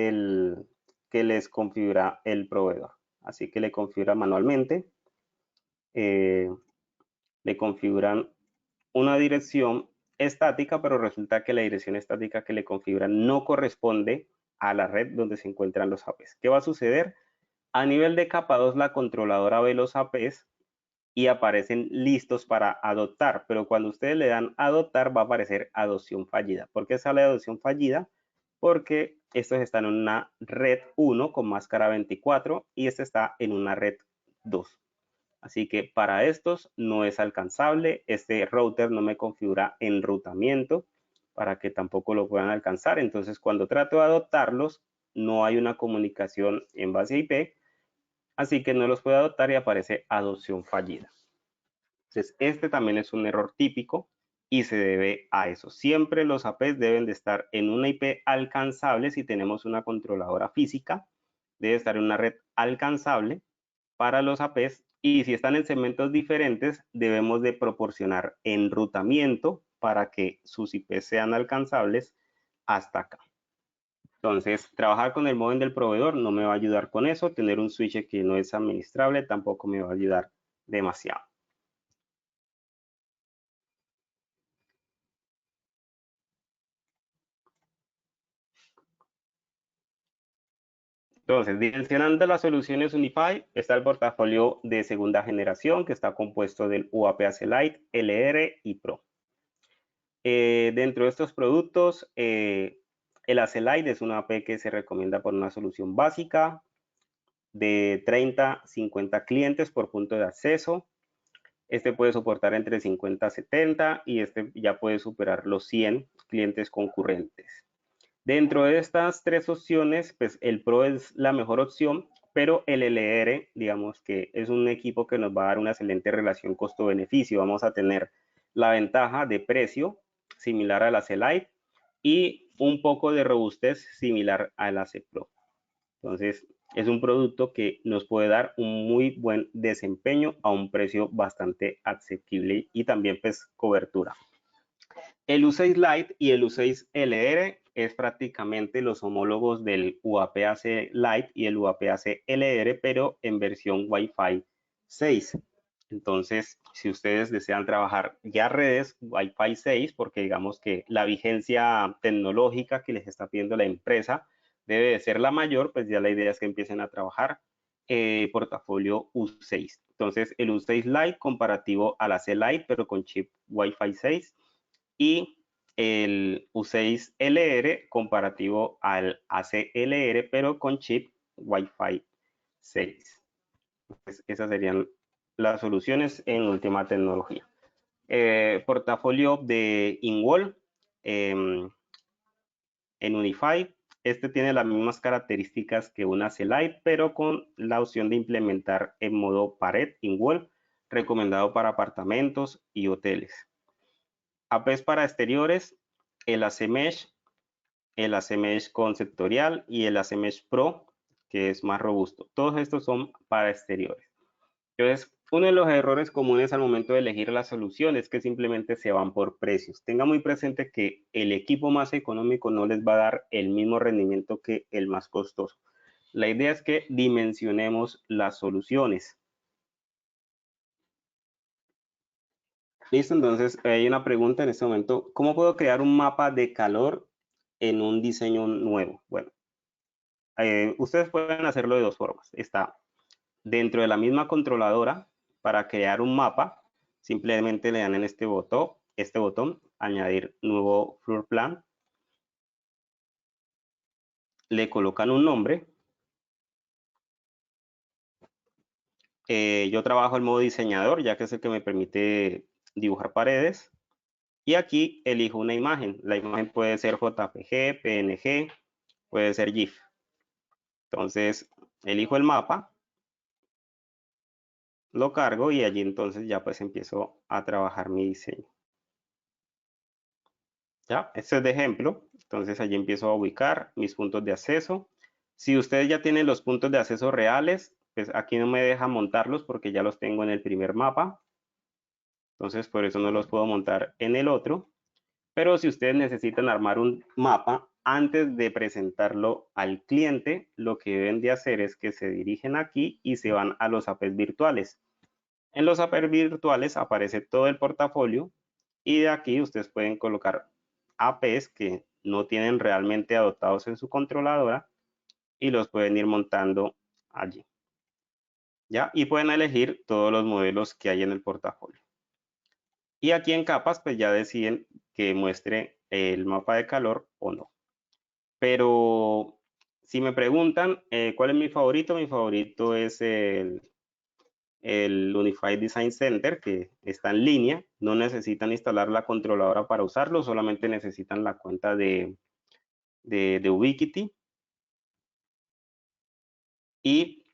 que les configura el proveedor. Así que le configuran manualmente, le configuran una dirección estática, pero resulta que la dirección estática que le configuran no corresponde a la red donde se encuentran los APs. ¿Qué va a suceder? A nivel de capa 2, la controladora ve los APs y aparecen listos para adoptar, pero cuando ustedes le dan adoptar va a aparecer adopción fallida. ¿Por qué sale adopción fallida? Porque estos están en una red 1 con máscara 24 y este está en una red 2. Así que para estos no es alcanzable. Este router no me configura enrutamiento para que tampoco lo puedan alcanzar. Entonces, cuando trato de adoptarlos, no hay una comunicación en base IP, así que no los puedo adoptar y aparece adopción fallida. Entonces, este también es un error típico y se debe a eso. Siempre los APs deben de estar en una IP alcanzable si tenemos una controladora física. Debe estar en una red alcanzable para los APs y si están en segmentos diferentes, debemos de proporcionar enrutamiento para que sus IPs sean alcanzables hasta acá. Entonces, trabajar con el módem del proveedor no me va a ayudar con eso. Tener un switch que no es administrable tampoco me va a ayudar demasiado. Entonces, dimensionando las soluciones Unify, está el portafolio de segunda generación que está compuesto del UAP-AC Lite, LR y Pro. Dentro de estos productos, el AC Lite es una AP que se recomienda por una solución básica de 30 a 50 clientes por punto de acceso. Este puede soportar entre 50 a 70 y este ya puede superar los 100 clientes concurrentes. Dentro de estas tres opciones, pues el Pro es la mejor opción, pero el LR, digamos que es un equipo que nos va a dar una excelente relación costo-beneficio. Vamos a tener la ventaja de precio similar al AC Lite y un poco de robustez similar al AC Pro. Entonces, es un producto que nos puede dar un muy buen desempeño a un precio bastante asequible y también pues cobertura. El U6 Lite y el U6 LR es prácticamente los homólogos del UAP-AC Lite y el UAP-AC LR, pero en versión Wi-Fi 6. Entonces, si ustedes desean trabajar ya redes Wi-Fi 6, porque digamos que la vigencia tecnológica que les está pidiendo la empresa debe de ser la mayor, pues ya la idea es que empiecen a trabajar portafolio U6. Entonces, el U6 Lite comparativo a la C Lite, pero con chip Wi-Fi 6 y el U6 LR comparativo al ACLR, pero con chip Wi-Fi 6. Pues esas serían las soluciones en última tecnología. Portafolio de InWall en Unify. Este tiene las mismas características que una C-Lite, pero con la opción de implementar en modo pared InWall, recomendado para apartamentos y hoteles. APs para exteriores, el AC Mesh, el AC Mesh conceptorial y el AC Mesh Pro, que es más robusto. Todos estos son para exteriores. Entonces, uno de los errores comunes al momento de elegir la solución es que simplemente se van por precios. Tenga muy presente que el equipo más económico no les va a dar el mismo rendimiento que el más costoso. La idea es que dimensionemos las soluciones. Listo, entonces hay una pregunta en este momento. ¿Cómo puedo crear un mapa de calor en un diseño nuevo? Bueno, ustedes pueden hacerlo de dos formas. Está dentro de la misma controladora para crear un mapa. Simplemente le dan en este botón, añadir nuevo floor plan. Le colocan un nombre. Yo trabajo en modo diseñador, ya que es el que me permite dibujar paredes. Y aquí elijo una imagen. La imagen puede ser JPG, PNG, puede ser GIF. Entonces, elijo el mapa, lo cargo y allí entonces ya pues empiezo a trabajar mi diseño. Ya, este es de ejemplo. Entonces allí empiezo a ubicar mis puntos de acceso. Si ustedes ya tienen los puntos de acceso reales, pues aquí no me deja montarlos porque ya los tengo en el primer mapa. Entonces por eso no los puedo montar en el otro. Pero si ustedes necesitan armar un mapa antes de presentarlo al cliente, lo que deben de hacer es que se dirigen aquí y se van a los APs virtuales. En los APs virtuales aparece todo el portafolio y de aquí ustedes pueden colocar APs que no tienen realmente adoptados en su controladora y los pueden ir montando allí. ¿Ya? Y pueden elegir todos los modelos que hay en el portafolio. Y aquí en capas, pues ya deciden que muestre el mapa de calor o no. Pero si me preguntan cuál es mi favorito es el Unified Design Center, que está en línea. No necesitan instalar la controladora para usarlo, solamente necesitan la cuenta de Ubiquiti. Y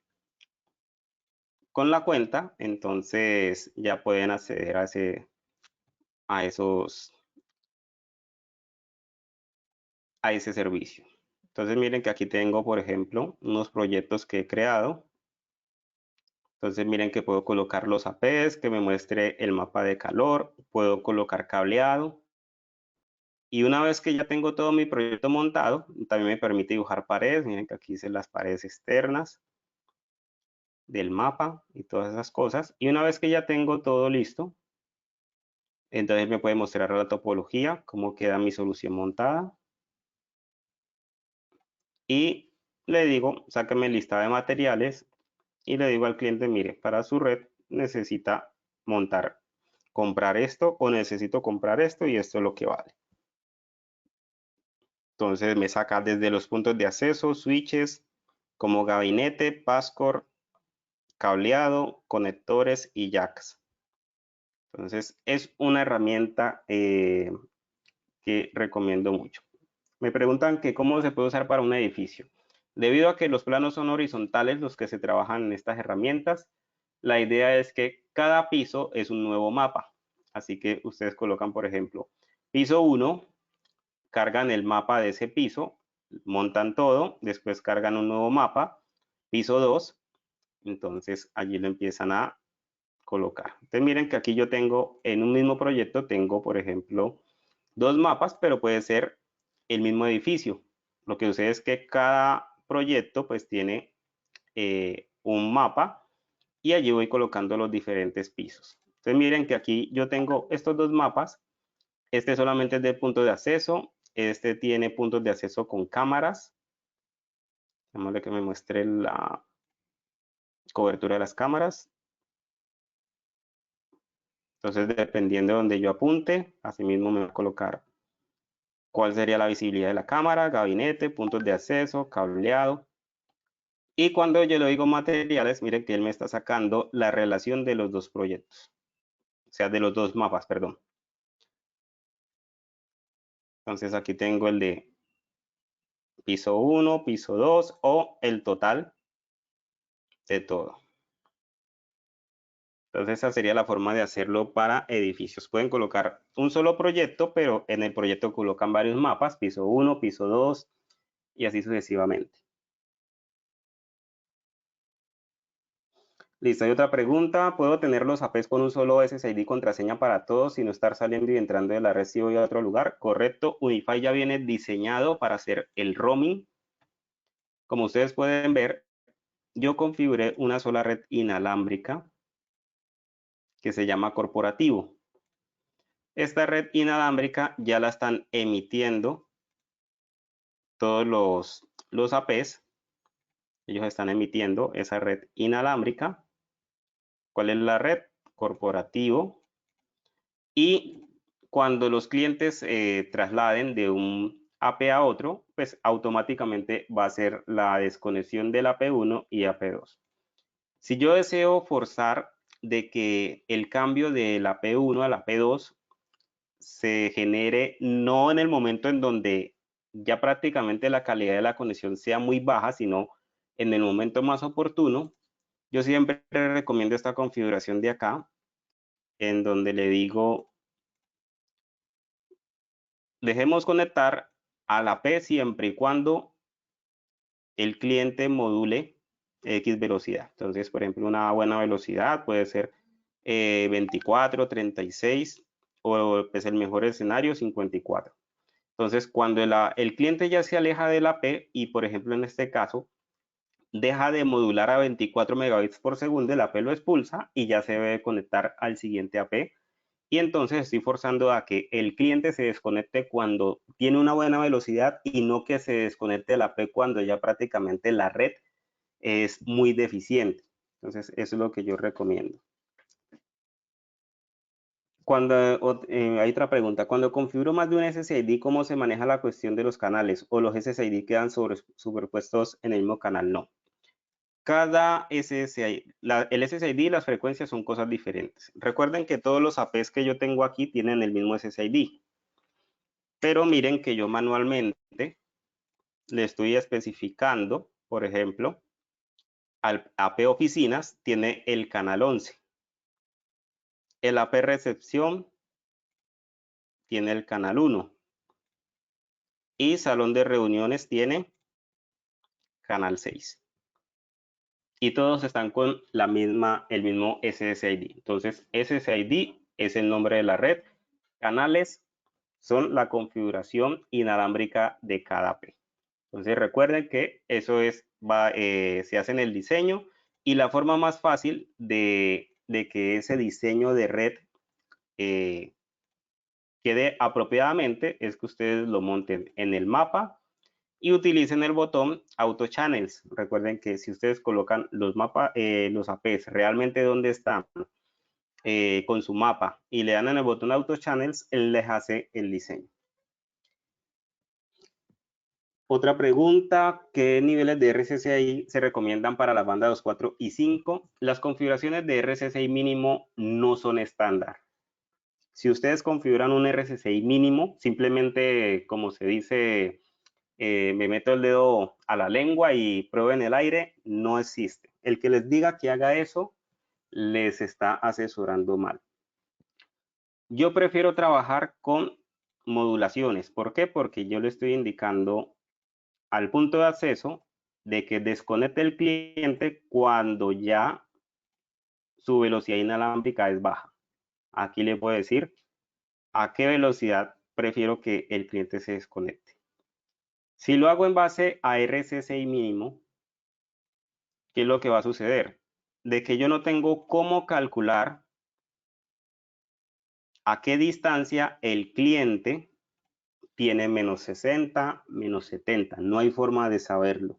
con la cuenta, entonces ya pueden acceder a ese servicio. Entonces miren que aquí tengo, por ejemplo, unos proyectos que he creado. Entonces miren que puedo colocar los APs, que me muestre el mapa de calor, puedo colocar cableado. Y una vez que ya tengo todo mi proyecto montado, también me permite dibujar paredes. Miren que aquí hice las paredes externas del mapa y todas esas cosas. Y una vez que ya tengo todo listo, entonces me puede mostrar la topología, cómo queda mi solución montada. Y le digo, sáqueme lista de materiales y le digo al cliente, mire, para su red necesita comprar esto o necesito comprar esto y esto es lo que vale. Entonces me saca desde los puntos de acceso, switches, como gabinete, passcord, cableado, conectores y jacks. Entonces es una herramienta que recomiendo mucho. Me preguntan que cómo se puede usar para un edificio. Debido a que los planos son horizontales los que se trabajan en estas herramientas, la idea es que cada piso es un nuevo mapa. Así que ustedes colocan, por ejemplo, piso 1, cargan el mapa de ese piso, montan todo, después cargan un nuevo mapa, piso 2, entonces allí lo empiezan a colocar. Entonces miren que aquí yo tengo, en un mismo proyecto, tengo, por ejemplo, dos mapas, pero puede ser el mismo edificio. Lo que sucede es que cada proyecto pues tiene un mapa y allí voy colocando los diferentes pisos. Entonces miren que aquí yo tengo estos dos mapas. Este solamente es de puntos de acceso. Este tiene puntos de acceso con cámaras. Démosle que me muestre la cobertura de las cámaras. Entonces, dependiendo de donde yo apunte, asimismo me va a colocar cuál sería la visibilidad de la cámara, gabinete, puntos de acceso, cableado. Y cuando yo le digo materiales, miren que él me está sacando la relación de los dos proyectos, o sea, de los dos mapas, perdón. Entonces aquí tengo el de piso 1, piso 2 o el total de todo. Entonces esa sería la forma de hacerlo para edificios. Pueden colocar un solo proyecto, pero en el proyecto colocan varios mapas, piso 1, piso 2 y así sucesivamente. Listo, hay otra pregunta. ¿Puedo tener los APs con un solo SSID y contraseña para todos sin estar saliendo y entrando de la red si voy a otro lugar? Correcto. Unify ya viene diseñado para hacer el roaming. Como ustedes pueden ver, yo configuré una sola red inalámbrica que se llama corporativo. Esta red inalámbrica ya la están emitiendo todos los APs. Ellos están emitiendo esa red inalámbrica. ¿Cuál es la red? Corporativo. Y cuando los clientes trasladen de un AP a otro, pues automáticamente va a ser la desconexión del AP1 y AP2. Si yo deseo forzar de que el cambio del AP1 al AP2 se genere no en el momento en donde ya prácticamente la calidad de la conexión sea muy baja, sino en el momento más oportuno, yo siempre recomiendo esta configuración de acá, en donde le digo, dejemos conectar a la P siempre y cuando el cliente module X velocidad. Entonces, por ejemplo, una buena velocidad puede ser 24, 36 o pues el mejor escenario 54. Entonces, cuando el cliente ya se aleja de la P y, por ejemplo, en este caso, deja de modular a 24 megabits por segundo, el AP lo expulsa y ya se debe conectar al siguiente AP. Y entonces estoy forzando a que el cliente se desconecte cuando tiene una buena velocidad y no que se desconecte el AP cuando ya prácticamente la red es muy deficiente. Entonces, eso es lo que yo recomiendo. Hay otra pregunta, cuando configuro más de un SSID, ¿cómo se maneja la cuestión de los canales? ¿O los SSID quedan superpuestos en el mismo canal? No. Cada SSID, el SSID y las frecuencias son cosas diferentes. Recuerden que todos los APs que yo tengo aquí tienen el mismo SSID. Pero miren que yo manualmente le estoy especificando, por ejemplo, al AP oficinas tiene el canal 11. El AP recepción tiene el canal 1. Y salón de reuniones tiene canal 6. Y todos están con el mismo SSID. Entonces, SSID es el nombre de la red. Canales son la configuración inalámbrica de cada AP. Entonces, recuerden que eso se hace en el diseño y la forma más fácil de que ese diseño de red quede apropiadamente es que ustedes lo monten en el mapa y utilicen el botón Auto Channels. Recuerden que si ustedes colocan los APs realmente donde están con su mapa y le dan en el botón Auto Channels, él les hace el diseño. Otra pregunta, ¿qué niveles de RSSI se recomiendan para la banda 2, 4 y 5? Las configuraciones de RSSI mínimo no son estándar. Si ustedes configuran un RSSI mínimo, simplemente, como se dice, me meto el dedo a la lengua y pruebo en el aire, no existe. El que les diga que haga eso, les está asesorando mal. Yo prefiero trabajar con modulaciones. ¿Por qué? Porque yo le estoy indicando al punto de acceso de que desconecte el cliente cuando ya su velocidad inalámbrica es baja. Aquí le puedo decir a qué velocidad prefiero que el cliente se desconecte. Si lo hago en base a RSSI mínimo, ¿qué es lo que va a suceder? De que yo no tengo cómo calcular a qué distancia el cliente tiene menos 60, menos 70. No hay forma de saberlo.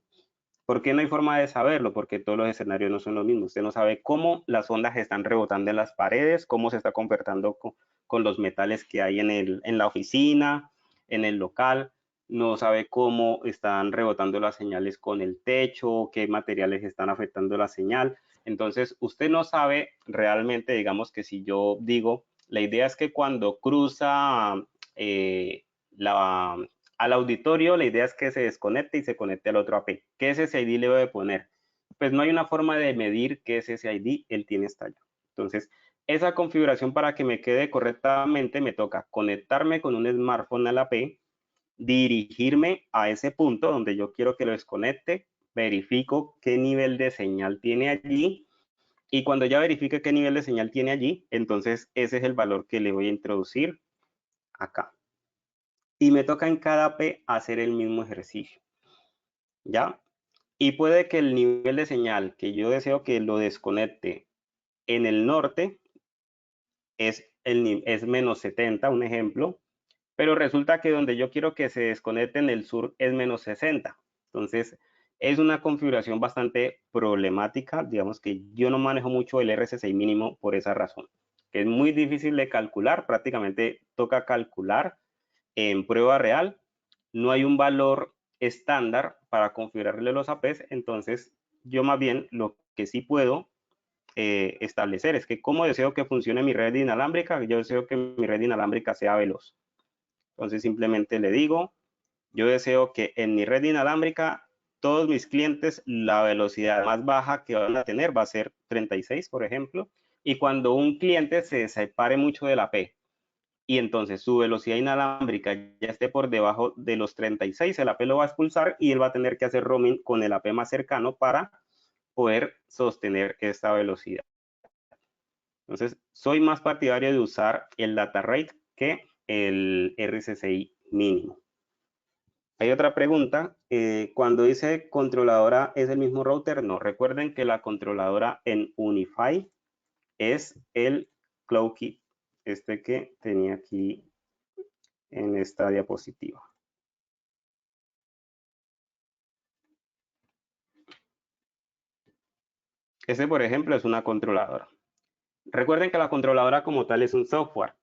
¿Por qué no hay forma de saberlo? Porque todos los escenarios no son los mismos. Usted no sabe cómo las ondas están rebotando en las paredes, cómo se está comportando con los metales que hay en la oficina, en el local. No sabe cómo están rebotando las señales con el techo, qué materiales están afectando la señal. Entonces, usted no sabe realmente, digamos que si yo digo, la idea es que cuando cruza al auditorio, la idea es que se desconecte y se conecte al otro AP. ¿Qué SSID le voy a poner? Pues no hay una forma de medir qué SSID él tiene hasta allá. Entonces, esa configuración para que me quede correctamente, me toca conectarme con un smartphone al AP, dirigirme a ese punto donde yo quiero que lo desconecte, verifico qué nivel de señal tiene allí y cuando ya verifique qué nivel de señal tiene allí, entonces ese es el valor que le voy a introducir acá. Y me toca en cada P hacer el mismo ejercicio, ¿ya? Y puede que el nivel de señal que yo deseo que lo desconecte en el norte, es menos 70, un ejemplo, pero resulta que donde yo quiero que se desconecte en el sur es menos 60. Entonces, es una configuración bastante problemática. Digamos que yo no manejo mucho el RSSI mínimo por esa razón, que es muy difícil de calcular, prácticamente toca calcular en prueba real. No hay un valor estándar para configurarle los APs, entonces yo más bien lo que sí puedo establecer es que como deseo que funcione mi red inalámbrica, yo deseo que mi red inalámbrica sea veloz. Entonces simplemente le digo, yo deseo que en mi red inalámbrica todos mis clientes la velocidad más baja que van a tener va a ser 36, por ejemplo, y cuando un cliente se separe mucho de la AP y entonces su velocidad inalámbrica ya esté por debajo de los 36, el AP lo va a expulsar y él va a tener que hacer roaming con el AP más cercano para poder sostener esta velocidad. Entonces, soy más partidario de usar el data rate que el RSSI mínimo. Hay otra pregunta, cuando dice controladora, ¿es el mismo router? No, recuerden que la controladora en Unify es el CloudKit, este que tenía aquí en esta diapositiva. Este, por ejemplo, es una controladora. Recuerden que la controladora como tal es un software.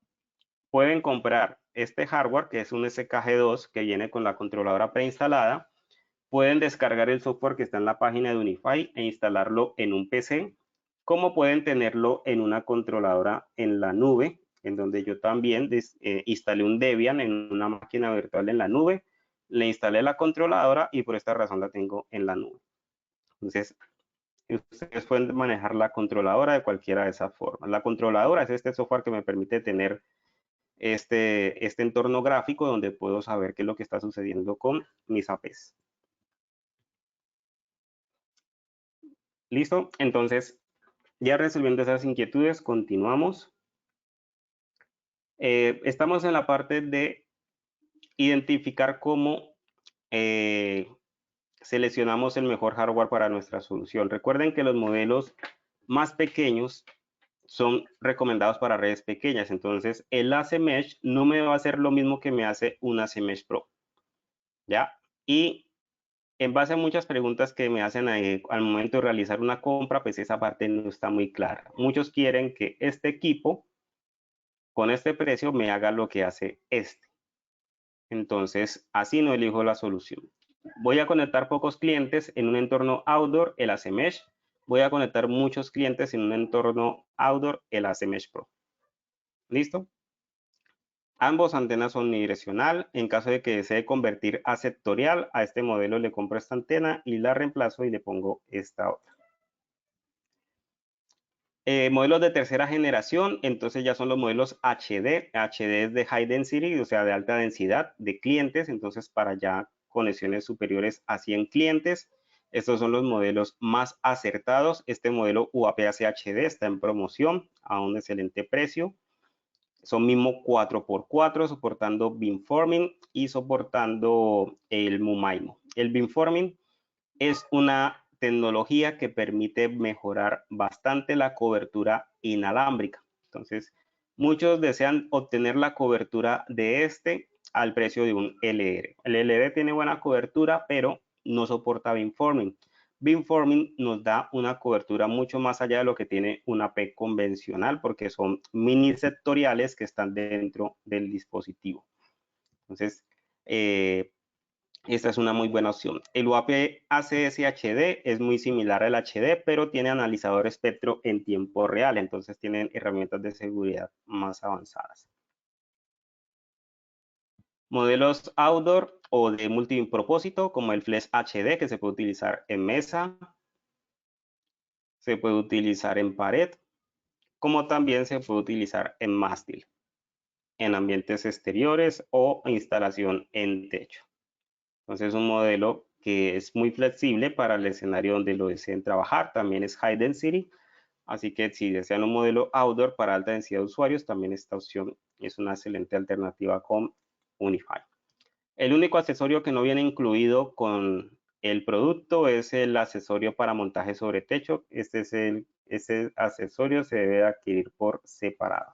Pueden comprar este hardware, que es un SKG2 que viene con la controladora preinstalada. Pueden descargar el software que está en la página de Unify e instalarlo en un PC, como pueden tenerlo en una controladora en la nube, en donde yo también instalé un Debian en una máquina virtual en la nube, le instalé la controladora y por esta razón la tengo en la nube. Entonces, ustedes pueden manejar la controladora de cualquiera de esas formas. La controladora es este software que me permite tener este entorno gráfico donde puedo saber qué es lo que está sucediendo con mis APs. ¿Listo? Entonces, ya resolviendo esas inquietudes, continuamos. Estamos en la parte de identificar cómo seleccionamos el mejor hardware para nuestra solución. Recuerden que los modelos más pequeños son recomendados para redes pequeñas. Entonces, el AC Mesh no me va a hacer lo mismo que me hace un AC Mesh Pro. ¿Ya? Y en base a muchas preguntas que me hacen al momento de realizar una compra, pues esa parte no está muy clara. Muchos quieren que este equipo, con este precio, me haga lo que hace este. Entonces, así no elijo la solución. Voy a conectar pocos clientes en un entorno outdoor, el AC Mesh. Voy a conectar muchos clientes en un entorno outdoor, el AC Mesh Pro. ¿Listo? Ambos antenas son unidireccional. En caso de que desee convertir a sectorial, a este modelo le compro esta antena y la reemplazo y le pongo esta otra. Modelos de tercera generación, entonces ya son los modelos HD. HD es de High Density, o sea, de alta densidad de clientes. Entonces, para ya conexiones superiores a 100 clientes. Estos son los modelos más acertados. Este modelo UAP-AC HD está en promoción a un excelente precio. Son mismo 4x4, soportando beamforming y soportando el MUMAIMO. El beamforming es una tecnología que permite mejorar bastante la cobertura inalámbrica. Entonces, muchos desean obtener la cobertura de este al precio de un LR. El LR tiene buena cobertura, pero no soporta beamforming. Beamforming nos da una cobertura mucho más allá de lo que tiene una AP convencional, porque son mini sectoriales que están dentro del dispositivo. Entonces, esta es una muy buena opción. El UAP ACS HD es muy similar al HD, pero tiene analizador espectro en tiempo real, entonces tienen herramientas de seguridad más avanzadas. Modelos outdoor o de multipropósito, como el Flex HD, que se puede utilizar en mesa, se puede utilizar en pared, como también se puede utilizar en mástil, en ambientes exteriores o instalación en techo. Entonces es un modelo que es muy flexible para el escenario donde lo deseen trabajar. También es high density, así que si desean un modelo outdoor para alta densidad de usuarios, también esta opción es una excelente alternativa con Unify. El único accesorio que no viene incluido con el producto es el accesorio para montaje sobre techo. Ese accesorio se debe adquirir por separado.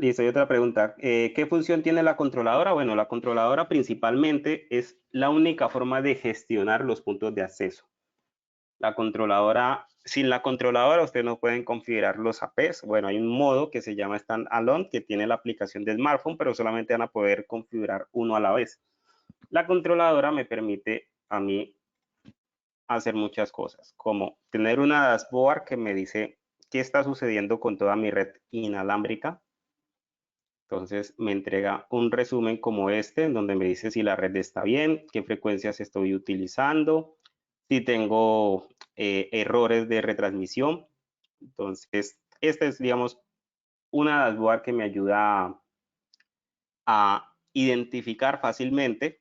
Listo, y otra pregunta. ¿Qué función tiene la controladora? Bueno, la controladora principalmente es la única forma de gestionar los puntos de acceso. La controladora, sin la controladora ustedes no pueden configurar los APs. Bueno, hay un modo que se llama Standalone que tiene la aplicación de smartphone, pero solamente van a poder configurar uno a la vez. La controladora me permite a mí hacer muchas cosas, como tener una dashboard que me dice qué está sucediendo con toda mi red inalámbrica. Entonces me entrega un resumen como este, en donde me dice si la red está bien, qué frecuencias estoy utilizando, si tengo errores de retransmisión. Entonces, esta es, digamos, una dashboard que me ayuda a identificar fácilmente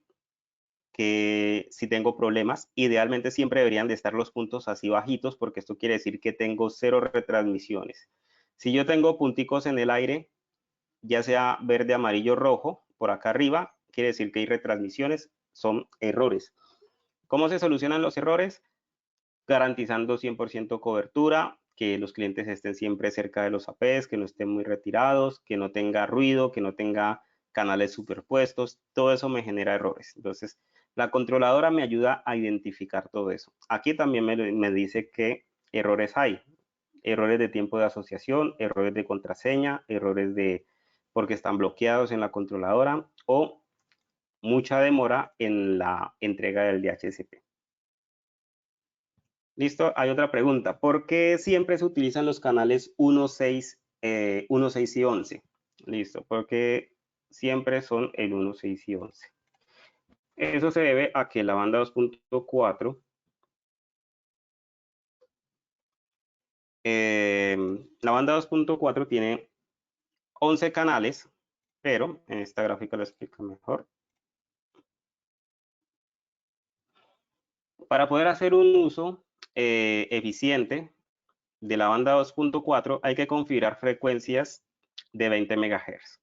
que si tengo problemas, idealmente siempre deberían de estar los puntos así bajitos, porque esto quiere decir que tengo 0 retransmisiones. Si yo tengo punticos en el aire, ya sea verde, amarillo, rojo, por acá arriba, quiere decir que hay retransmisiones, son errores. ¿Cómo se solucionan los errores? Garantizando 100% cobertura, que los clientes estén siempre cerca de los APs, que no estén muy retirados, que no tenga ruido, que no tenga canales superpuestos, todo eso me genera errores. Entonces, la controladora me ayuda a identificar todo eso. Aquí también me dice qué errores hay. Errores de tiempo de asociación, errores de contraseña, errores de porque están bloqueados en la controladora o mucha demora en la entrega del DHCP. Listo, hay otra pregunta. ¿Por qué siempre se utilizan los canales 1, 6, 1, 6 y 11? Listo, porque siempre son el 1, 6 y 11. Eso se debe a que la banda 2.4, la banda 2.4 tiene 11 canales, pero en esta gráfica lo explica mejor. Para poder hacer un uso eficiente de la banda 2.4 hay que configurar frecuencias de 20 MHz.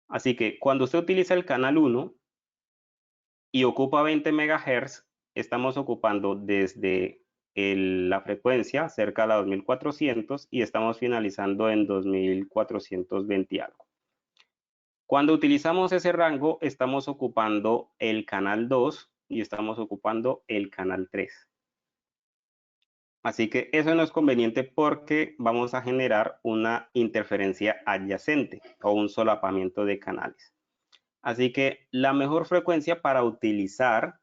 Así que cuando usted utiliza el canal 1 y ocupa 20 MHz, estamos ocupando desde la frecuencia cerca de la 2400 y estamos finalizando en 2420 y algo. Cuando utilizamos ese rango, estamos ocupando el canal 2 y estamos ocupando el canal 3. Así que eso no es conveniente porque vamos a generar una interferencia adyacente o un solapamiento de canales. Así que la mejor frecuencia para utilizar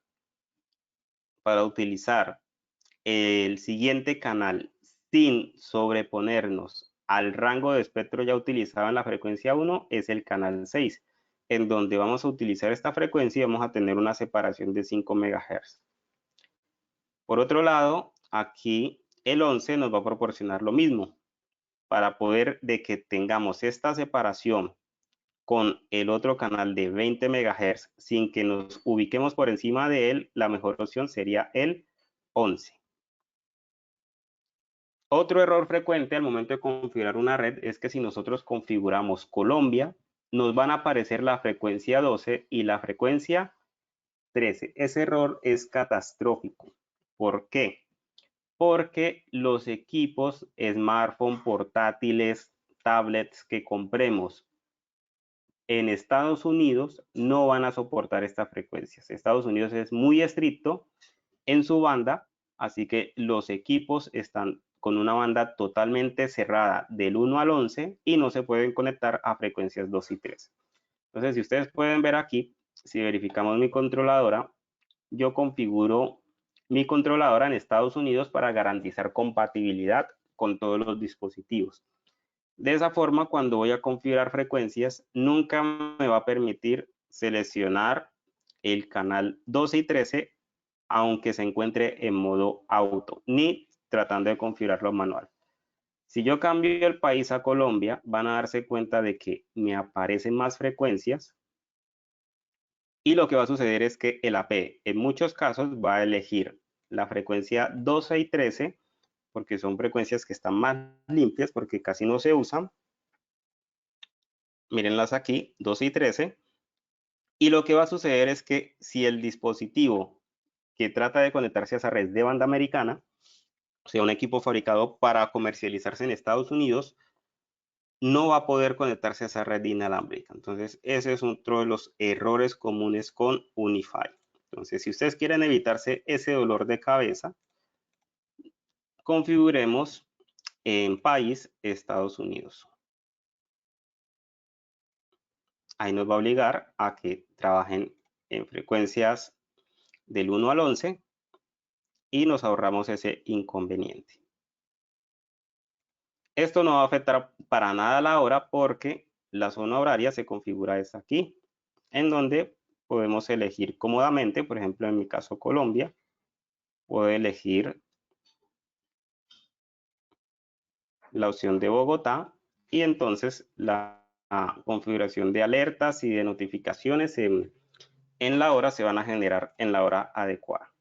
el siguiente canal sin sobreponernos al rango de espectro ya utilizado en la frecuencia 1 es el canal 6, en donde vamos a utilizar esta frecuencia y vamos a tener una separación de 5 MHz. Por otro lado, aquí el 11 nos va a proporcionar lo mismo. Para poder de que tengamos esta separación con el otro canal de 20 MHz sin que nos ubiquemos por encima de él, la mejor opción sería el 11. Otro error frecuente al momento de configurar una red es que si nosotros configuramos Colombia, nos van a aparecer la frecuencia 12 y la frecuencia 13. Ese error es catastrófico. ¿Por qué? Porque los equipos, smartphone, portátiles, tablets que compremos en Estados Unidos no van a soportar estas frecuencias. Estados Unidos es muy estricto en su banda, así que los equipos están con una banda totalmente cerrada del 1 al 11 y no se pueden conectar a frecuencias 2 y 3. Entonces, si ustedes pueden ver aquí, si verificamos mi controladora, yo configuro mi controladora en Estados Unidos para garantizar compatibilidad con todos los dispositivos. De esa forma, cuando voy a configurar frecuencias, nunca me va a permitir seleccionar el canal 12 y 13, aunque se encuentre en modo auto, ni tratando de configurarlo manual. Si yo cambio el país a Colombia, van a darse cuenta de que me aparecen más frecuencias y lo que va a suceder es que el AP en muchos casos va a elegir la frecuencia 12 y 13 porque son frecuencias que están más limpias porque casi no se usan. Mírenlas aquí, 12 y 13. Y lo que va a suceder es que si el dispositivo que trata de conectarse a esa red de banda americana, o sea, un equipo fabricado para comercializarse en Estados Unidos, no va a poder conectarse a esa red inalámbrica. Entonces, ese es otro de los errores comunes con UniFi. Entonces, si ustedes quieren evitarse ese dolor de cabeza, configuremos en país Estados Unidos. Ahí nos va a obligar a que trabajen en frecuencias del 1 al 11 y nos ahorramos ese inconveniente. Esto no va a afectar para nada la hora porque la zona horaria se configura es aquí, en donde podemos elegir cómodamente, por ejemplo, en mi caso Colombia, puedo elegir la opción de Bogotá y entonces la configuración de alertas y de notificaciones en la hora se van a generar en la hora adecuada.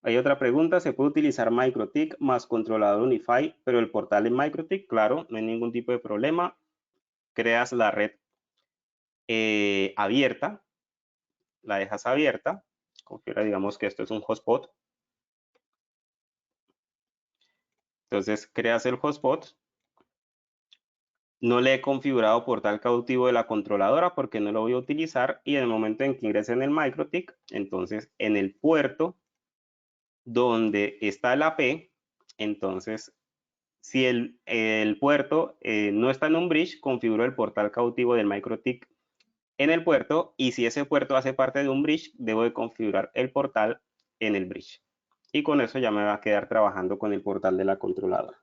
Hay otra pregunta, ¿se puede utilizar MikroTik más controlador UniFi, pero el portal en MikroTik? Claro, no hay ningún tipo de problema. Creas la red abierta, la dejas abierta, configura, digamos que esto es un hotspot. Entonces creas el hotspot. No le he configurado portal cautivo de la controladora porque no lo voy a utilizar y en el momento en que ingrese en el MikroTik, entonces en el puerto donde está el AP, entonces si el puerto no está en un bridge, configuro el portal cautivo del MikroTik en el puerto y si ese puerto hace parte de un bridge, debo de configurar el portal en el bridge. Y con eso ya me va a quedar trabajando con el portal de la controladora.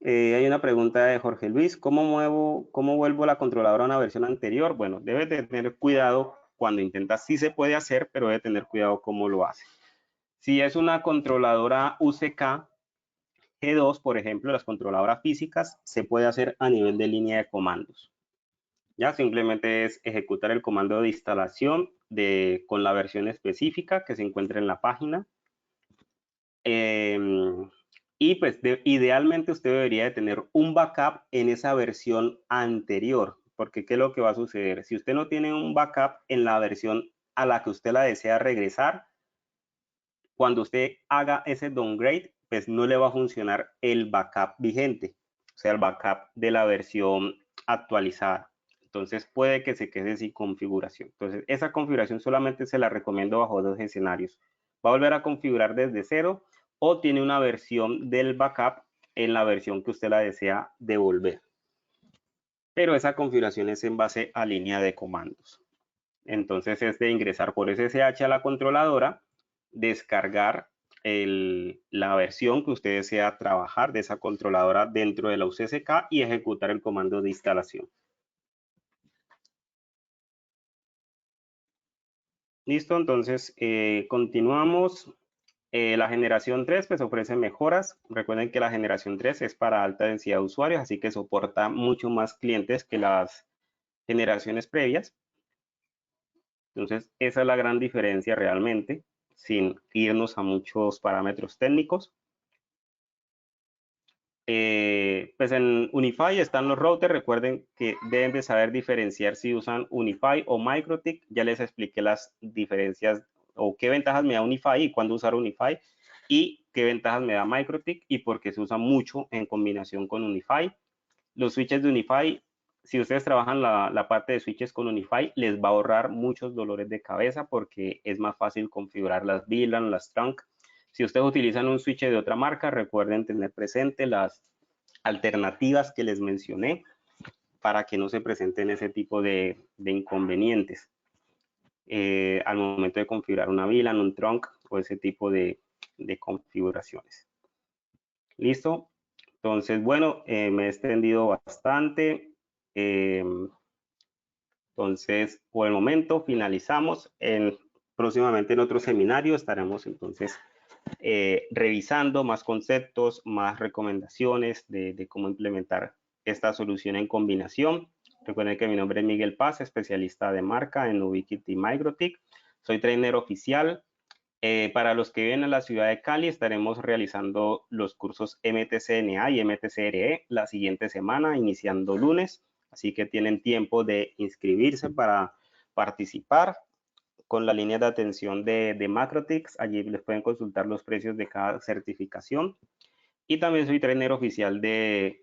Hay una pregunta de Jorge Luis, ¿cómo vuelvo la controladora a una versión anterior? Bueno, debes de tener cuidado cuando intentas, sí se puede hacer, pero debe tener cuidado cómo lo hace. Si es una controladora UCK G2, por ejemplo, las controladoras físicas, se puede hacer a nivel de línea de comandos. Ya simplemente es ejecutar el comando de instalación con la versión específica que se encuentra en la página. Y pues idealmente usted debería de tener un backup en esa versión anterior, porque ¿qué es lo que va a suceder? Si usted no tiene un backup en la versión a la que usted la desea regresar, cuando usted haga ese downgrade, pues no le va a funcionar el backup vigente, o sea, el backup de la versión actualizada. Entonces puede que se quede sin configuración. Entonces esa configuración solamente se la recomiendo bajo dos escenarios. Va a volver a configurar desde cero o tiene una versión del backup en la versión que usted la desea devolver. Pero esa configuración es en base a línea de comandos. Entonces es de ingresar por SSH a la controladora, descargar la versión que usted desea trabajar de esa controladora dentro de la UCSK y ejecutar el comando de instalación. Listo, entonces continuamos. La generación 3 pues ofrece mejoras. Recuerden que la generación 3 es para alta densidad de usuarios, así que soporta mucho más clientes que las generaciones previas. Entonces, esa es la gran diferencia realmente, sin irnos a muchos parámetros técnicos. Pues en UniFi están los routers. Recuerden que deben de saber diferenciar si usan UniFi o MikroTik. Ya les expliqué las diferencias o qué ventajas me da UniFi y cuándo usar UniFi y qué ventajas me da MikroTik y por qué se usa mucho en combinación con UniFi. Los switches de UniFi, si ustedes trabajan la parte de switches con UniFi, les va a ahorrar muchos dolores de cabeza porque es más fácil configurar las VLAN, las trunk. Si ustedes utilizan un switch de otra marca, recuerden tener presente las alternativas que les mencioné para que no se presenten ese tipo de inconvenientes al momento de configurar una VLAN, un trunk o ese tipo de configuraciones. ¿Listo? Entonces, bueno, me he extendido bastante. Entonces, por el momento finalizamos. Próximamente en otro seminario estaremos entonces revisando más conceptos, más recomendaciones de cómo implementar esta solución en combinación. Recuerden que mi nombre es Miguel Paz, especialista de marca en Ubiquiti MikroTik. Soy trainer oficial. Para los que viven en la ciudad de Cali, estaremos realizando los cursos MTCNA y MTCRE la siguiente semana, iniciando lunes. Así que tienen tiempo de inscribirse para participar con la línea de atención de MikroTik. Allí les pueden consultar los precios de cada certificación. Y también soy trainer oficial de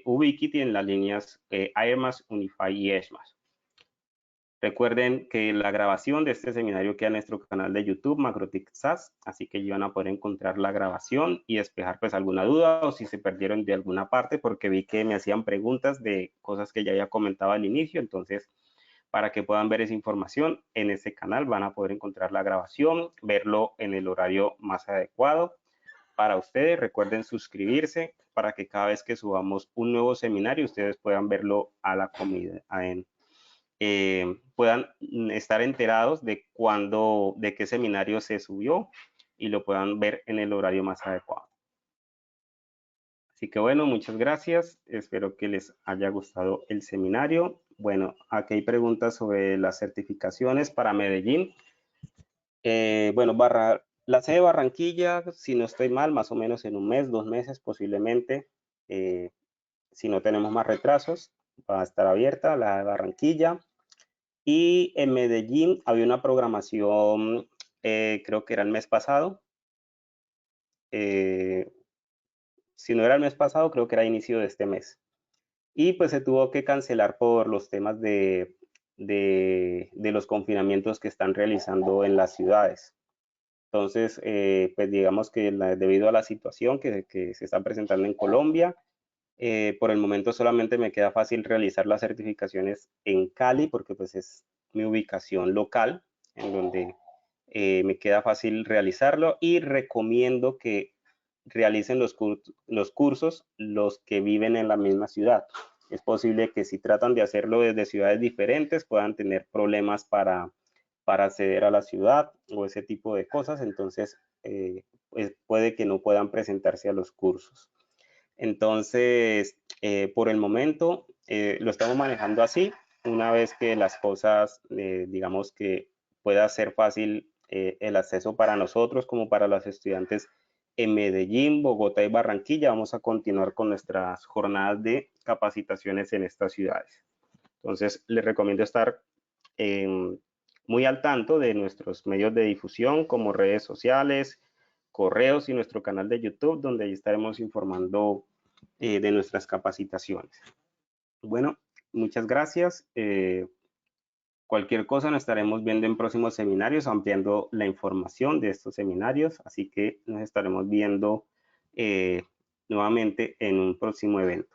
Ubiquiti en las líneas AirMass, Unify y ESMAS. Recuerden que la grabación de este seminario queda en nuestro canal de YouTube, Macrotic SaaS, así que ya van a poder encontrar la grabación y despejar pues alguna duda o si se perdieron de alguna parte, porque vi que me hacían preguntas de cosas que ya había comentado al inicio. Entonces, para que puedan ver esa información en este canal, van a poder encontrar la grabación, verlo en el horario más adecuado para ustedes. Recuerden suscribirse para que cada vez que subamos un nuevo seminario, ustedes puedan verlo a la comida, puedan estar enterados de cuándo, de qué seminario se subió y lo puedan ver en el horario más adecuado. Así que bueno, muchas gracias. Espero que les haya gustado el seminario. Bueno, aquí hay preguntas sobre las certificaciones para Medellín. Bueno, la sede de Barranquilla, si no estoy mal, más o menos en un mes, 2 meses posiblemente, si no tenemos más retrasos, va a estar abierta la de Barranquilla. Y en Medellín había una programación, creo que era el mes pasado. Si no era el mes pasado, creo que era inicio de este mes. Y pues se tuvo que cancelar por los temas de los confinamientos que están realizando en las ciudades. Entonces, pues digamos que debido a la situación que se está presentando en Colombia, por el momento solamente me queda fácil realizar las certificaciones en Cali, porque pues es mi ubicación local, en donde me queda fácil realizarlo, y recomiendo que realicen los cursos los que viven en la misma ciudad. Es posible que si tratan de hacerlo desde ciudades diferentes puedan tener problemas para acceder a la ciudad o ese tipo de cosas. Entonces, pues puede que no puedan presentarse a los cursos. Entonces, por el momento, lo estamos manejando así. Una vez que las cosas, digamos que pueda ser fácil el acceso para nosotros como para los estudiantes en Medellín, Bogotá y Barranquilla, vamos a continuar con nuestras jornadas de capacitaciones en estas ciudades. Entonces, les recomiendo estar muy al tanto de nuestros medios de difusión como redes sociales, correos y nuestro canal de YouTube, donde ahí estaremos informando de nuestras capacitaciones. Bueno, muchas gracias. Cualquier cosa nos estaremos viendo en próximos seminarios, ampliando la información de estos seminarios, así que nos estaremos viendo nuevamente en un próximo evento.